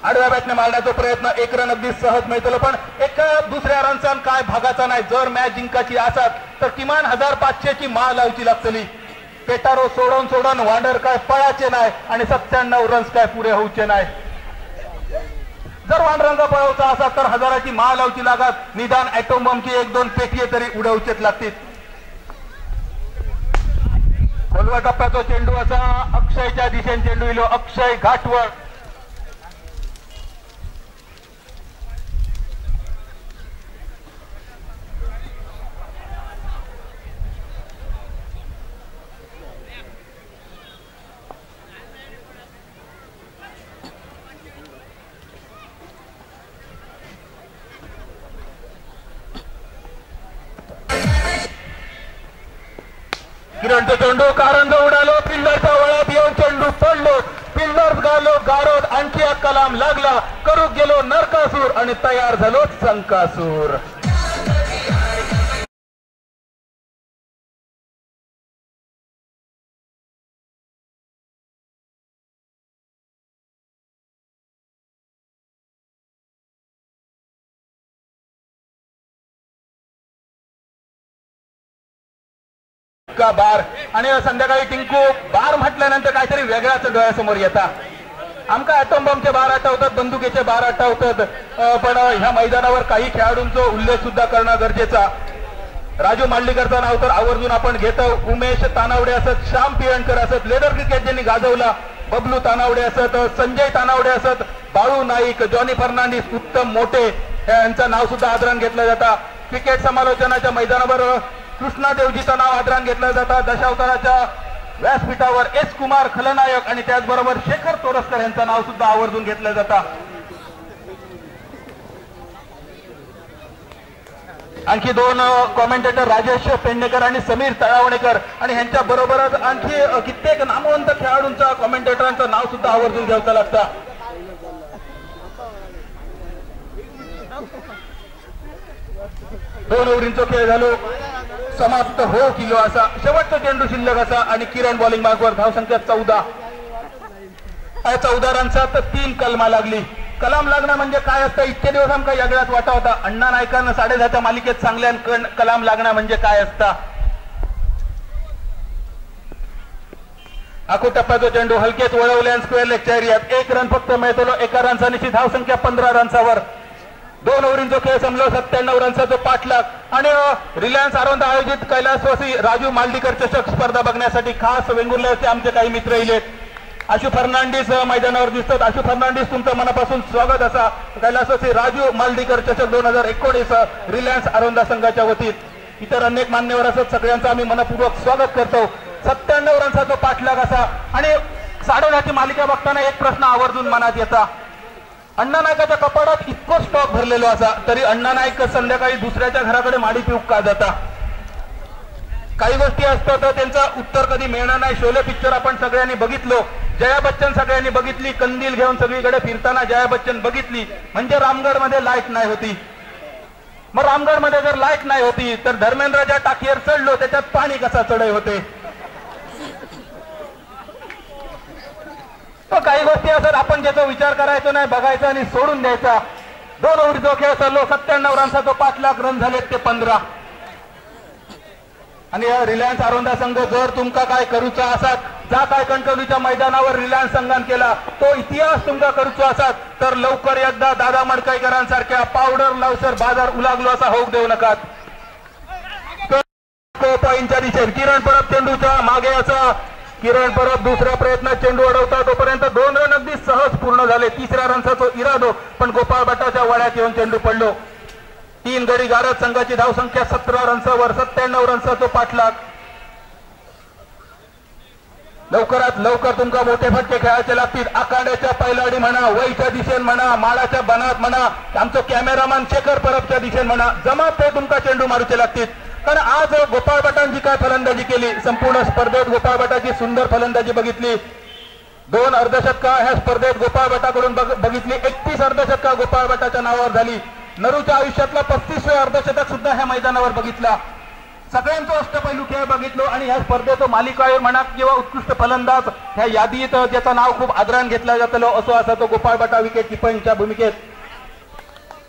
आडव्या बॅटने मारण्याचा प्रयत्न. 1 रन अगदी सहज मिळतो पण एका दुसऱ्या रनचा काय भागाचा नाही. जर मॅच जिंकायची असत तर किमान 1500 ची माळ लावची लागतली. पेटारो सोडून वांडर काय पळाचे नाही आणि 97 रन्स काय पुरे होऊचे नाही. जर वांडरांचा पळवचा असा तर 1000 ची माळ लावची लागत. निदान ऍटोम बॉम्बची 1-2 पेटी तरी उडवचेच लागतील. खोलवा टप्प्याचा चेंडू असा अक्षयच्या दिशेने चेंडू इलो. अक्षय घाटवळ किरणचा चेंडू कारंज उडालो. फिल्डरच्या वळात येऊन चेंडू पडलो. फिल्डर गालो गारोद. आणखी एक कलाम लागला. करू गेलो नरकासूर आणि तयार झालो संकासूर. का बार आणि संध्याकाळी टिंकू बार म्हटल्यानंतर काहीतरी वेगळाच डोळ्यासमोर येतात. आमका ॲटॉम बॉम्बचे बार आठवतात. बंदुकीचे बार आठवतात. पण ह्या मैदानावर काही खेळाडूंचा उल्लेख सुद्धा करणं गरजेचा. राजू मांडलीकरचं नाव तर आवर्जून आपण घेतो. उमेश तानावडे असत. श्याम पियणकर असत. लेदर क्रिकेट ज्यांनी गाजवला बबलू तानावडे असत. संजय तानावडे असत. बाळू नाईक. जॉनी फर्नांडिस. उत्तम मोठे यांचं नाव सुद्धा आदरान घेतलं जातं. क्रिकेट समालोचनाच्या मैदानावर कृष्णा देवजीचं नाव आदरान घेतलं जातं. दशावताराच्या व्यासपीठावर एस कुमार खलनायक आणि त्याचबरोबर शेखर तोरसकर यांचं नाव सुद्धा आवर्जून घेतलं जातं. आणखी दोन कॉमेंटेटर राजेश पेडणेकर आणि समीर तळावणेकर आणि ह्यांच्या बरोबरच आणखी कित्येक नामवंत खेळाडूंचा कॉमेंटेटरांचं नाव सुद्धा आवर्जून घ्यावं लागतं. दोन ओव्हरींचा खेळ झालो, समाप्त हो किलो असा शेवटचा चेंडू शिल्लक असा आणि किरण बॉलिंग मार्कवर धावसंख्या 14. 14 रनचा 3 कलमा लागली. कलाम लागणं म्हणजे काय असतं इतके दिवस आमका यागळ्यात वाटा होता. अण्णा नायकांना 10.5च्या मालिकेत चांगल्या कलाम लागणं म्हणजे काय असता. आखो टप्प्याचा चेंडू हलकेत वळवल्या स्क्वेअर लेगच्या एरियात 1 रन फक्त मिळतो. 1 रनचा निश्चित धावसंख्या 15 रनसावर. 2 ओव्हरींचा खेळ संपलो. 97 रनचा जो पाठलाग आणि रिलायन्स आरोंदा आयोजित कैलासवासी राजू मालदीकर चषक स्पर्धा बघण्यासाठी खास वेंगुर्ल्याचे आमचे काही मित्र इलेत. आशु फर्नांडिस मैदानावर दिसतात. आशु फर्नांडिस तुमचं मनापासून स्वागत असा कैलासवासी राजू मालदीकर चषक 2019 रिलायन्स आरोंदा संघाच्या वतीत. इतर अनेक मान्यवर असत सगळ्यांचं आम्ही मनपूर्वक स्वागत करतो. 97 रनचा जो पाठलाग असा आणि 10.5ची मालिका बघताना एक प्रश्न आवर्जून मनात येता. अण्णा नायकाच्या कपाडात इतकं स्टॉक भरलेलो असा तरी अण्णा नायक संध्याकाळी दुसऱ्याच्या घराकडे माडी पिऊक का जाता. काही गोष्टी असतात त्यांचं उत्तर कधी मिळणार नाही. शोले पिक्चर आपण सगळ्यांनी बघितलो. जया बच्चन सगळ्यांनी बघितली. कंदील घेऊन सगळीकडे फिरताना जया बच्चन बघितली. म्हणजे रामगडमध्ये लाईट नाही होती. मग रामगडमध्ये जर लाईट नाही होती तर धर्मेंद्रच्या टाकीवर चढलो त्याच्यात पाणी कसा चढई होते. तो काही गोष्टी असतात आपण ज्याचा विचार करायचा नाही, बघायचा आणि सोडून द्यायचा. 2 ओव्हरीचा खेळ चाललो. 97 रनचा तो 5 लाख रन झाले ते 15. आणि रिलायन्स आरोंदा संघ जर तुमका काय करूचा असात, जा काय कणकवलीच्या मैदानावर रिलायन्स संघान केला तो इतिहास तुमका करूचा असात तर लवकर एकदा दादा मडकईकरांसारख्या पावडर लावसर बाजार उलागलो असा होऊ देऊ नका. पॉईंटच्या दिशेने किरण परब चेंडूच्या मागे असा. किरण परब दुसऱ्या प्रयत्नात चेंडू अडवता तोपर्यंत 2 रन अगदी सहज पूर्ण झाले. 3ऱ्या रनचा तो इरादो पण गोपाळ भट्टाच्या वळ्यात येऊन चेंडू पडलो. 3 गडी गारद संघाची धावसंख्या 17 रनसावर. 97 रनचा तो पाठलाग. लवकरात लवकर तुमका मोठे फटके खेळायचे लागतील. आखाड्याच्या पैलाडी म्हणा, वैच्या दिशेने म्हणा, माळाच्या बनात म्हणा, आमचं कॅमेरामॅन शेखर परबच्या दिशेने म्हणा, जमात ते तुमका चेंडू मारूचे लागतील. कारण आज गोपाळ भटांची काय फलंदाजी केली. संपूर्ण स्पर्धेत गोपाळ भटाची सुंदर फलंदाजी बघितली. 2 अर्धशतका ह्या स्पर्धेत गोपाळ भटाकडून बघितली. 31 अर्धशतका गोपाळ भटाच्या नावावर झाली. नरूच्या आयुष्यातला 35वे अर्धशतक सुद्धा ह्या मैदानावर बघितला. सगळ्यांचं अष्टपैलू खेळ बघितलो आणि ह्या स्पर्धेत मालिकावीर म्हणा किंवा उत्कृष्ट फलंदाज ह्या यादीत ज्याचं नाव खूप आदराने घेतलं जातं असो असा तो गोपाळ भटा विकेट किपरिंगच्या भूमिकेत.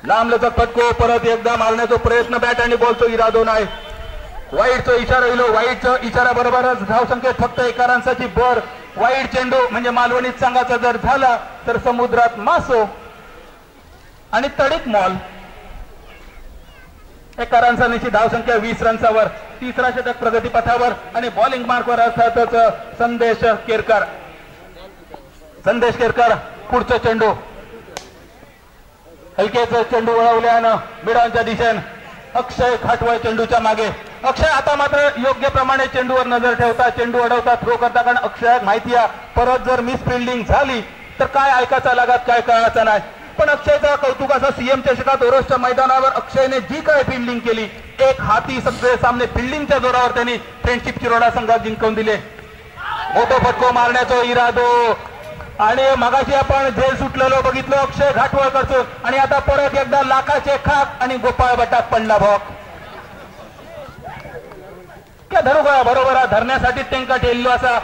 लांबलचक फटको परत एकदा मारण्याचा प्रयत्न. बॅट आणि बॉलचा इरादो नाही. वाईडचा इशारा येलो. वाईडचा इशारा बरोबरच धावसंख्येत फक्त 1 रनची भर. वाईड चेंडू म्हणजे मालवणीत संघाचा जर झाला तर समुद्रात मासो आणि तडीक मॉल. 1 रनचा निश्चित धावसंख्या 20 रनसावर. 3रा षटक प्रगतीपथावर आणि बॉलिंग मार्कवर अर्थातच संदेश केरकर. संदेश केरकर पुढचा चेंडू हलकेच चेंडू वळवल्यानं मिडांच्या दिशेने अक्षय खाटवळ चेंडूच्या मागे. अक्षय आता मात्र योग्य प्रमाणे चेंडूवर नजर ठेवता, चेंडू अडवता, थ्रो करता. कारण अक्षय माहिती आहे परत जर मिस फिल्डिंग झाली तर काय ऐकायचा लागत काय कळायचं नाही. पण अक्षयचा कौतुक असं सीएम चषकात ओरोसच्या मैदानावर अक्षयने जी काय फिल्डिंग केली एक हाती सगळे सामने फिल्डिंगच्या जोरावर त्यांनी फ्रेंडशिप चिरोडा संघात जिंकवून दिले. मोठो फटको मारण्याचा इरादो आणि मगाशी आपण झेल सुटलेलो बघितलं अक्षय घाटवळ करतो आणि आता परत एकदा लाखाचे खाक आणि गोपाळ भटात पडला भोक. क्या धरू का बरोबर धरण्यासाठी त्यांना ठेवलो असा.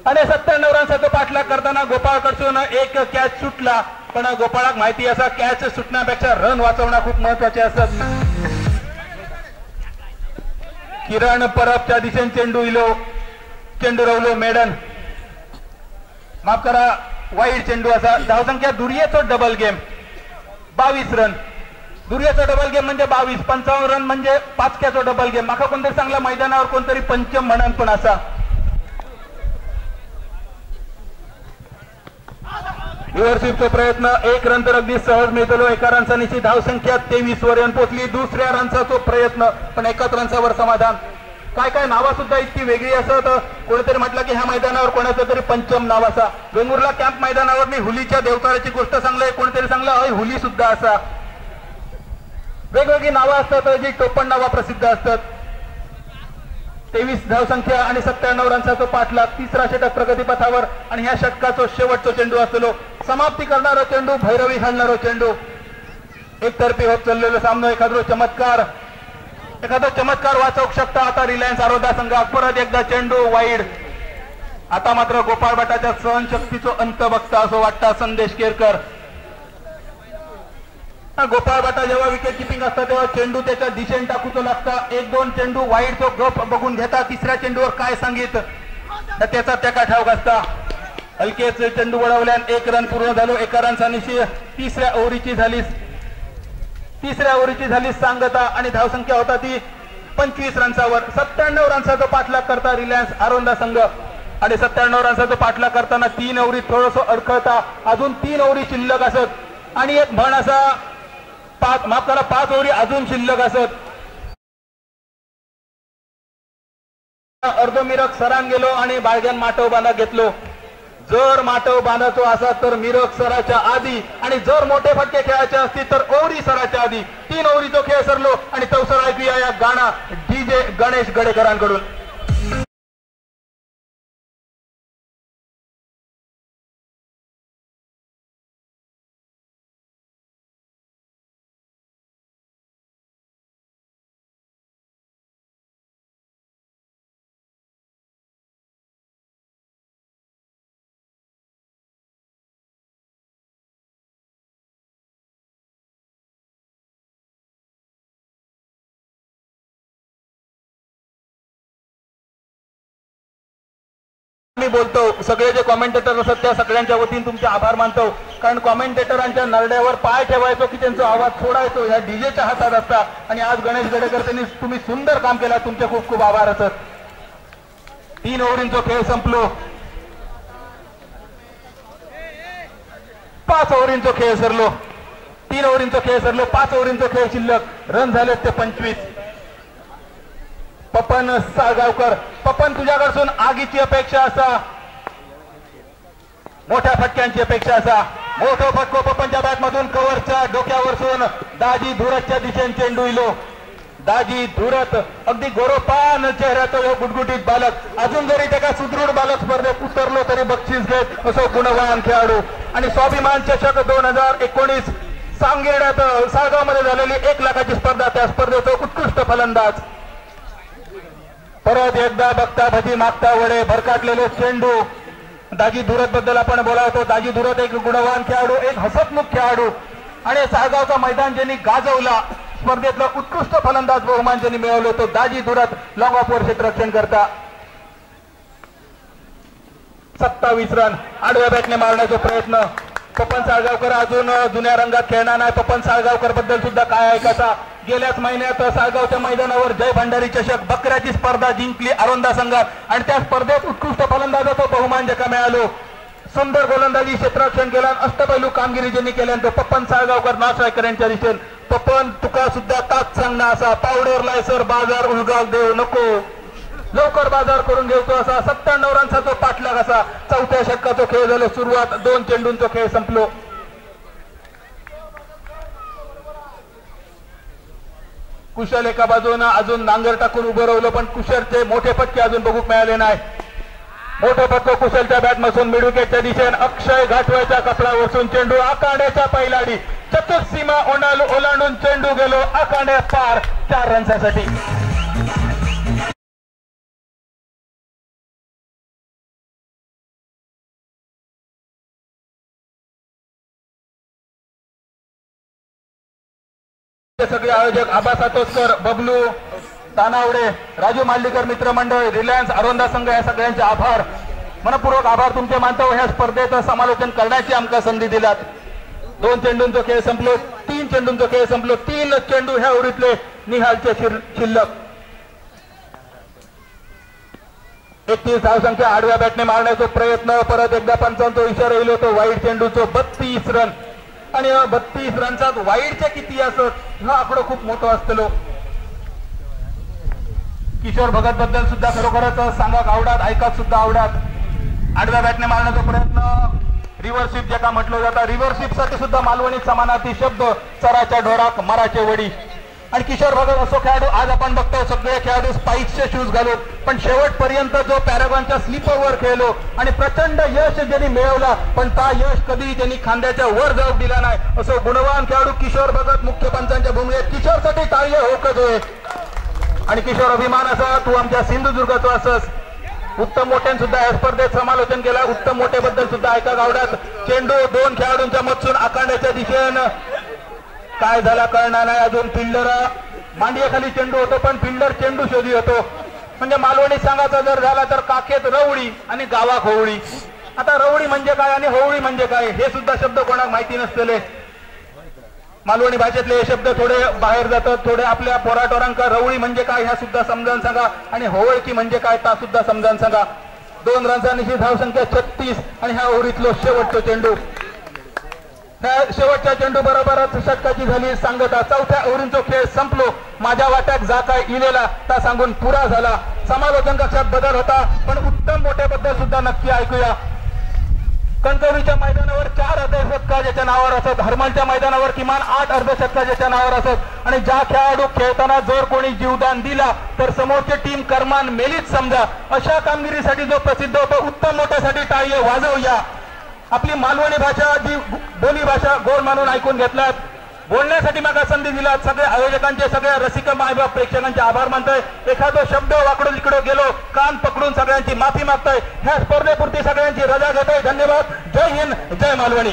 आणि 97 रनचा पाठलाग करताना गोपाळ कडसून एक कॅच सुटला. पण गोपाळाक माहिती असा कॅच सुटण्यापेक्षा रन वाचवणं खूप महत्वाचे असत. किरण परबच्या दिशेने चेंडू इलो. चेंडू रवलो मेडन माफ करा वाईड चेंडू असा. धावसंख्या दुर्येचा डबल गेम 22 रन. दुर्येचा डबल गेम म्हणजे 22. 55 रन म्हणजे 5 कॅचचा डबल गेम. माका कोणतरी चांगल्या मैदानावर कोणतरी पंचम म्हणन पण असा. रिव्हर्सिपचा प्रयत्न 1 रन तर अगदी सहज मिळतो. 1 रनचा निश्चित धावसंख्या 23 वर येऊन पोहोचली. 2ऱ्या रनचा तो प्रयत्न पण 1 रनसावर समाधान. काय काय नावं सुद्धा इतकी वेगळी असत. कोणीतरी म्हटलं की ह्या मैदानावर कोणाचं तरी पंचम नाव असा. वेंगुर्ला कॅम्प मैदानावर मी हुलीच्या देवताराची गोष्ट सांगलंय, कोणीतरी सांगलं हुली सुद्धा असा. वेगवेगळी नावं असतात जी टोपण नावा प्रसिद्ध असतात. 23 धावसंख्या आणि 97 रनचा पाठलाग, तिसरा षटक प्रगतीपथावर आणि ह्या षटकाचा शेवटचा चेंडू असलो. समाप्ती करणारा चेंडू, भैरवी घालणारा चेंडू. एकतर्फी होत चाललेलं सामना, एखादा चमत्कार वाचवू शकता आता रिलायन्स आरोदा संघ. परत एकदा चेंडू वाईड. आता मात्र गोपाळ भटाच्या सहनशक्तीचा अंत बघता असं वाटतं संदेश केरकर. गोपाळ भटा जेव्हा विकेट किपिंग असतं तेव्हा चेंडू त्याच्या दिशेने टाकूचो लागता. 1-2 चेंडू वाईड तो गप बघून घेता. तिसऱ्या चेंडूवर काय सांगित त्याचा त्या ठाऊक असता. हलकेच चेंडू वळवल्यान 1 रन पूर्ण झालो. 1 रनचा निश्चय. तिसऱ्या ओव्हरीची झाली सांगता आणि धावसंख्या होता ती 25 रनसावर. 97 रनचा पाठलाग करता रिलायन्स आरोंदा संघ आणि 97 रनचा पाठलाग करताना 3 ओव्हरीत थोडस अडखळता. अजून 3 ओव्हरी शिल्लक असत आणि एक म्हण असा 5 ओव्हरी अजून शिल्लक असत. अर्धमिरक सरान गेलो आणि बाळग्यान माटव बांधा घेतलो. जर माटव बांधायचो असा तर मिरक सराच्या आधी आणि जर मोठे फटके खेळायचे असतील तर ओव्हरी सराच्या आधी. 3 ओव्हरीचो खेळ सरलो आणि तवसर ऐकूया या गाणं DJ गणेश गडेकरांकडून. मी बोलतो, सगळे जे कॉमेंटेटर असतात त्या सगळ्यांच्या वतीने तुमचे आभार मानतो. कारण कॉमेंटेटरांच्या नरड्यावर पाय ठेवायचो की त्यांचा आवाज सोडायचो ह्या डीजेच्या हातात असता. आणि आज गणेश गडेकर त्यांनी तुम्ही सुंदर काम केला, तुमचे खूप खूप आभार असत. 3 ओव्हरींचा खेळ संपलो. 5 ओव्हरींचा खेळ सरलो. 3 ओव्हरींचा खेळ सरलो. 5 ओव्हरींचा खेळ शिल्लक. रन झाले ते 25. पपन साळगावकर, पपन तुझ्याकडून आगीची अपेक्षा असा, मोठ्या फटक्यांची अपेक्षा असा. मोठो फटको पपनच्या बॅटमधून कव्हरच्या डोक्यावरसून दाजी धुरतच्या दिशेने चेंडू इलो. दाजी धुरत अगदी गोरोपान चेहऱ्याचा गुटगुटीत बालक. अजून जरी त्याला सुदृढ बालक स्पर्धेत उतरलो तरी बक्षीस घेत असो गुणवान खेळाडू. आणि स्वाभिमान चषक 2019 सांगेड्यात साळगाव मध्ये झालेली 1 लाखाची स्पर्धा, त्या स्पर्धेचा उत्कृष्ट फलंदाज. परत एकदा बघता भजी मागता वडे भरकाटलेले चेंडू. दाजी धुरत बद्दल आपण बोलावतो. दाजी धुरत एक गुणवान खेळाडू, एक हसतमुख खेळाडू आणि साळगावचा मैदान ज्यांनी गाजवला, स्पर्धेतला उत्कृष्ट फलंदाज बहुमान ज्यांनी मिळवलं तो दाजी धुरत. लॉंग ऑफ वर क्षेत्ररक्षण करता. 27 रन आडव्या बॅटने मारण्याचा प्रयत्न. पपन साळगावकर अजून जुन्या रंगात खेळणार नाही. पपन साळगावकर बद्दल सुद्धा काय ऐकायचा. गेल्याच महिन्यात साळगावच्या मैदानावर जय भंडारी चषक बकऱ्याची स्पर्धा जिंकली आरोंदा संघात आणि त्या स्पर्धेत उत्कृष्ट फलंदाजाचा बहुमान ज्याला मिळालो. सुंदर गोलंदाजी क्षेत्ररक्षण केला, अष्टपैलू कामगिरी ज्यांनी केल्यानंतर पपन साळगावकर नासवायकर यांच्या दिशेने. पपन तुका सुद्धा ताच सांगणं असा, पावडर लायसर बाजार उलगाव देऊ नको, लवकर बाजार करून घेतो असा. 97 रनचा तो पाठलाग असा. 4थ्या षटकाचा खेळ झाला सुरुवात. 2 चेंडूंचा खेळ संपलो. कुशल एका बाजूने अजून नांगर टाकून उभं राहिलो, पण कुशलचे मोठे फटके अजून बघूक मिळाले नाही. मोठं फटको कुशलच्या बॅटमधून मिडविकेटच्या दिशेने. अक्षय घाटवायच्या कपडावरसून चेंडू आकांड्याच्या पैलाडी. चतुर्सीमा ओलांडून चेंडू गेलो आकांड्या पार 4 रनसाठी. सगळे आयोजक आबा सातोसकर, बबलू तानावडे, राजू मांडलीकर मित्रमंडळ, रिलायन्स आरोंदा संघ या सगळ्यांचे आभार, मनपूर्वक आभार तुमचे मानतो. ह्या स्पर्धेचं समालोचन करण्याची आमका संधी दिलात. 2 चेंडूंचा खेळ संपलो. 3 चेंडूंचा खेळ संपलो. 3 चेंडू ह्या ओव्हरीतले निहालचे शिल्लक. 31 धावसंख्या आडव्या बॅटने मारण्याचा प्रयत्न. परत एकदा पंचांचा इशारा येईल तो वाईट चेंडूचो. 32 रन आणि 32 रनचा वाईडचे किती असत हा आकडो खूप मोठा असतलो. किशोर भगत बद्दल सुद्धा खरोखरच सांगा आवडात, ऐकत सुद्धा आवडात. आडव्या बॅटने मारण्याचा प्रयत्न, रिव्हर्सिप जे का म्हटलं जातं, रिव्हर्सिप साठी सुद्धा मालवणी समानार्थी शब्द, चराच्या ढोराक मराचे वडी. आणि किशोर भगत असो खेळाडू, आज आपण बघतो सगळे खेळाडू स्पाइक्सचे शूज घालून, पण शेवटपर्यंत जो पॅरागॉनच्या स्लीपरवर खेळलो आणि प्रचंड यश ज्यांनी मिळवला, पण ता यश कधी त्यांनी खांद्याच्या वर जाऊ दिला नाही. असो गुणवान खेळाडू किशोर भगत मुख्य पंचांच्या भूमिकेत. किशोरसाठी टाळी होकच होय. आणि किशोर अभिमान असा, तू आमच्या सिंधुदुर्गाचो असस. उत्तम मोठ्यान सुद्धा या स्पर्धेत समालोचन केला. उत्तम मोठ्याबद्दल सुद्धा ऐका गावड्यात. चेंडू दोन खेळाडूंच्या मधून आखांड्याच्या दिशेनं काय झाला कळणार नाही अजून. फिल्डर मांडीखाली चेंडू होतो, पण फिल्डर चेंडू शोधी होतो. म्हणजे मालवणी सांगायचा जर झाला तर काखेत रवळी आणि गावात होवळी. आता रवळी म्हणजे काय आणि होवळी म्हणजे काय हे सुद्धा शब्द कोणाला माहिती नसलेले. मालवणी भाषेतले हे शब्द थोडे बाहेर जातात, थोडे आपल्या पोराटोरांका रवळी म्हणजे काय ह्या सुद्धा समजावून सांगा आणि होवळकी म्हणजे काय ता सुद्धा समजावून सांगा. 2 रनचा निश्चित धावसंख्या 36 आणि ह्या ओव्हरीतलो शेवटचा चेंडू. त्या शेवटच्या चेंडू बरोबरच षटकाची झाली सांगता. चौथ्या ओव्हरींचा खेळ संपलो. माझ्या वाट्यात जा काय इलेला ता सांगून पुरा झाला. समालोचन कक्षात बदल होता, पण उत्तम मोठ्याबद्दल सुद्धा नक्की ऐकूया. कणकवलीच्या मैदानावर 4 अर्धशतका ज्याच्या नावावर असत, हरमलच्या मैदानावर किमान 8 अर्धशतका ज्याच्या नावावर असत. आणि ज्या खेळाडू खेळताना जर कोणी जीवदान दिला तर समोरची टीम करमान मेलीच समजा. अशा कामगिरीसाठी जो प्रसिद्ध होतो, उत्तम मोठ्यासाठी टाळी वाजवूया. आपली मालवणी भाषा जी बोली भाषा गोड मानून ऐकून घेतलात, बोलण्यासाठी मला संधी दिला. सगळ्या आयोजकांचे, सगळ्या रसिक मायबाप प्रेक्षकांचे आभार मानतोय. एखादो शब्द वाकडून इकडे गेलो, कान पकडून सगळ्यांची माफी मागतोय. ह्या स्पर्धेपुरती सगळ्यांची रजा घेतोय. धन्यवाद. जय हिंद, जय मालवणी.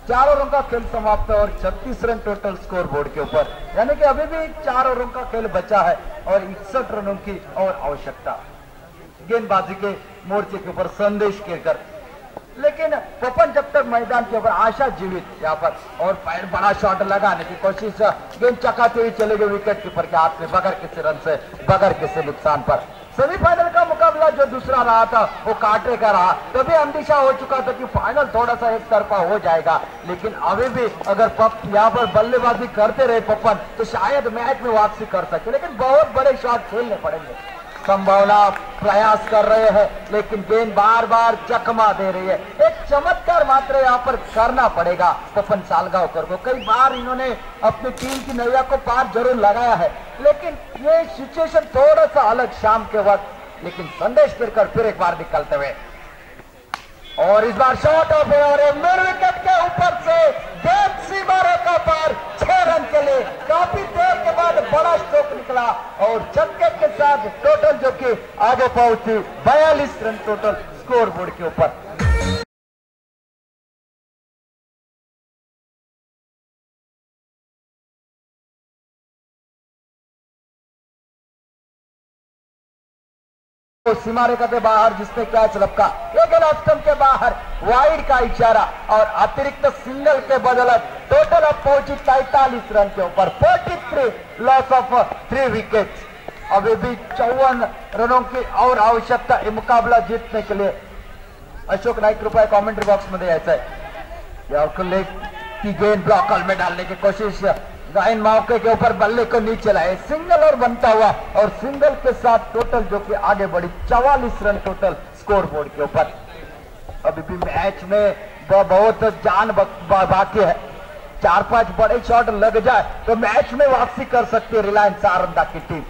चार ओवरों का खेल समाप्त और 36 रन टोटल स्कोर बोर्ड के ऊपर, यानी कि अभी भी 4 ओवरों का खेल बचा है और 61 रनों की और आवश्यकता. गेंदबाजी के मोर्चे के ऊपर संदेश केरकर, लेकिन पपन जब तक मैदान के ऊपर आशा जीवित यहाँ पर और पैर बड़ा शॉट लगाने की कोशिश, गेंद चकाते हुए चले गए विकेट कीपर के हाथ में बगैर किसी रन से, बगैर किसी नुकसान पर. सेमीफाइनल का मुकाबला जो दूसरा रहा था वो कांटे का रहा. तभी अंदेशा हो चुका था कि फाइनल थोड़ा सा एक तरफा हो जाएगा, लेकिन अभी भी अगर यहाँ पर बल्लेबाजी करते रहे पपन तो शायद मैच में वापसी कर सके. लेकिन बहुत बड़े शॉट खेलने पड़ेंगे. संभावना प्रयास कर रहे हैं, लेकिन गेंद बार बार चकमा दे रही है. एक चमत्कार मात्र यहाँ पर करना पड़ेगा पपन सालगांवकर को. कई बार इन्होंने अपनी टीम की नैया को पार जरूर लगाया है, लेकिन ये सिचुएशन थोड़ा सा अलग शाम के वक्त. लेकिन संदेश केरकर फिर एक बार निकलते हुए और इस बार शॉट ऑफ है और मिड विकेट के ऊपर से गेंद सीमा रेखा पर 6 रन के लिए काफी देर के बाद बड़ा स्ट्रोक निकला और छक्के के साथ टोटल जो कि आगे पहुंची 42 रन टोटल स्कोर बोर्ड के ऊपर. सीमा रेखा के बाहर जिसने कैच लपका, लेकिन ऑफ स्टंप के बाहर वाइड का इशारा और अतिरिक्त सिंगल के बदौलत टोटल अब पहुंची 43 रन के ऊपर. 43 लॉस ऑफ 3 विकेट. अभी भी 54 रनों की और आवश्यकता है मुकाबला जीतने के लिए. अशोक नाईक कृपया कमेंट्री बॉक्स में यायचं आहे. की गेंद ब्लॉकल में डालने की कोशिश, गायन मौके के ऊपर बल्ले को नीचे लाए, सिंगल और बनता हुआ और सिंगल के साथ टोटल जो कि आगे बढ़ी 44 रन टोटल स्कोर बोर्ड के ऊपर. अभी भी मैच में बहुत जान बाकी है. 4-5 बड़े शॉट लग जाए तो मैच में वापसी कर सकती है रिलायंस आरंदा की टीम,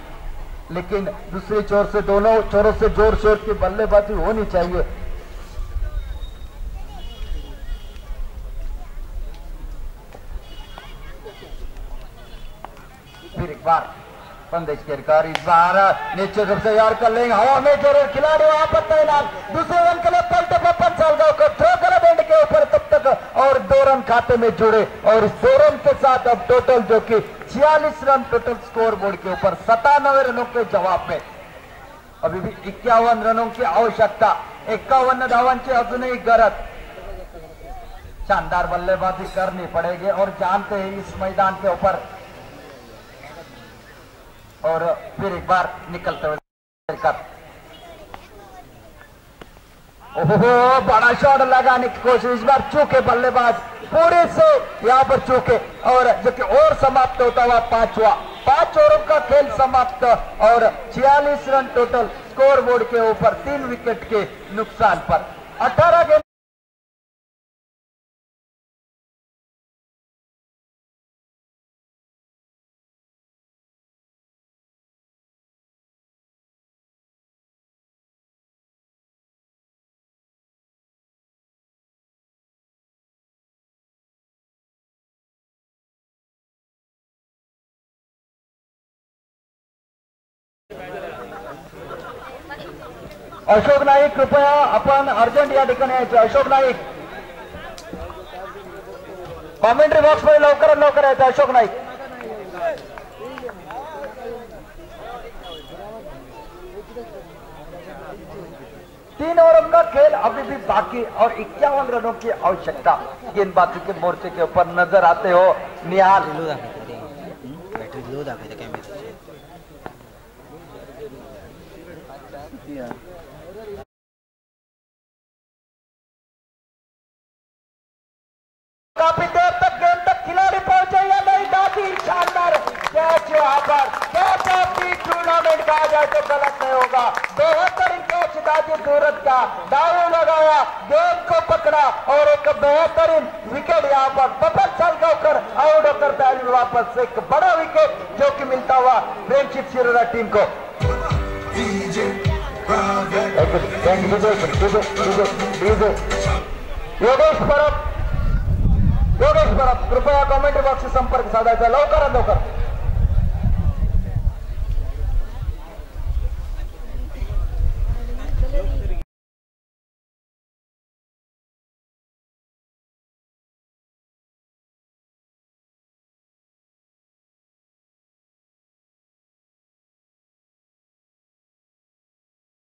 लेकिन दूसरी छोर से दोनों छोरों से जोर शोर की बल्लेबाजी होनी चाहिए. फिर एक बार संदेश केरकर, इस बार नीचे रूप से यार कर लेंगे, हवा में जरूर खिलाड़ी वहां पर तैनात. दूसरे रन के लिए पलटे पपन सालगांवकर थ्रो करा बैंड के ऊपर तब तक और 2 रन खाते में जुड़े और इस 2 रन के साथ अब टोटल जो कि 46 रन टोटल स्कोर बोर्ड के ऊपर. 97 रनों के जवाब में अभी भी 51 रनों की आवश्यकता. 51 धावांची अजूनही गरज. शानदार बल्लेबाजी करनी पड़ेगी और जानते हैं इस मैदान के ऊपर. और फिर एक बार निकलते हुए ओहो, बड़ा शॉट लगाने की कोशिश, इस बार चूके बल्लेबाज पूरे से यहाँ पर चूके, और जो कि और समाप्त होता हुआ 5 ओवरों का खेल समाप्त और 46 रन टोटल स्कोर बोर्ड के ऊपर 3 विकेट के नुकसान पर 18 गेंद। अशोक नाईक, कृपया आपण अर्जंट या ठिकाणी यायचे. अशोक नाईक कॉमेंट्री बॉक्स मध्ये लवकरात लवकर यायचं. अशोक नाईक. तीन ओवरों का खेल अभी भी बाकी और 51 रनों की आवश्यकता. गेंदबाजी के मोर्चे के ऊपर नजर आते हो निहाल. बैटरी लो दाखवते कॅमेरा. काफी देर तक गेंद तक खिलाड़ी पहुंचे या नहीं. दादी शानदार कैच यहाँ पर. कैच ऑफ दी टूर्नामेंट कहा जाए तो गलत नहीं होगा. बेहतरीन कैच दादी सूरत का. दाऊ लगाया, गेंद को पकड़ा और एक बेहतरीन विकेट यहाँ पर. पपन सलगांवकर आउट होकर पहले वापस एक बड़ा विकेट जो कि मिलता हुआ फ्रेंडशिप शिरोडा टीम को. योगेश परब कृपया कॉमेंट्री बॉक्स से संपर्क साधायचा लवकरात लवकर.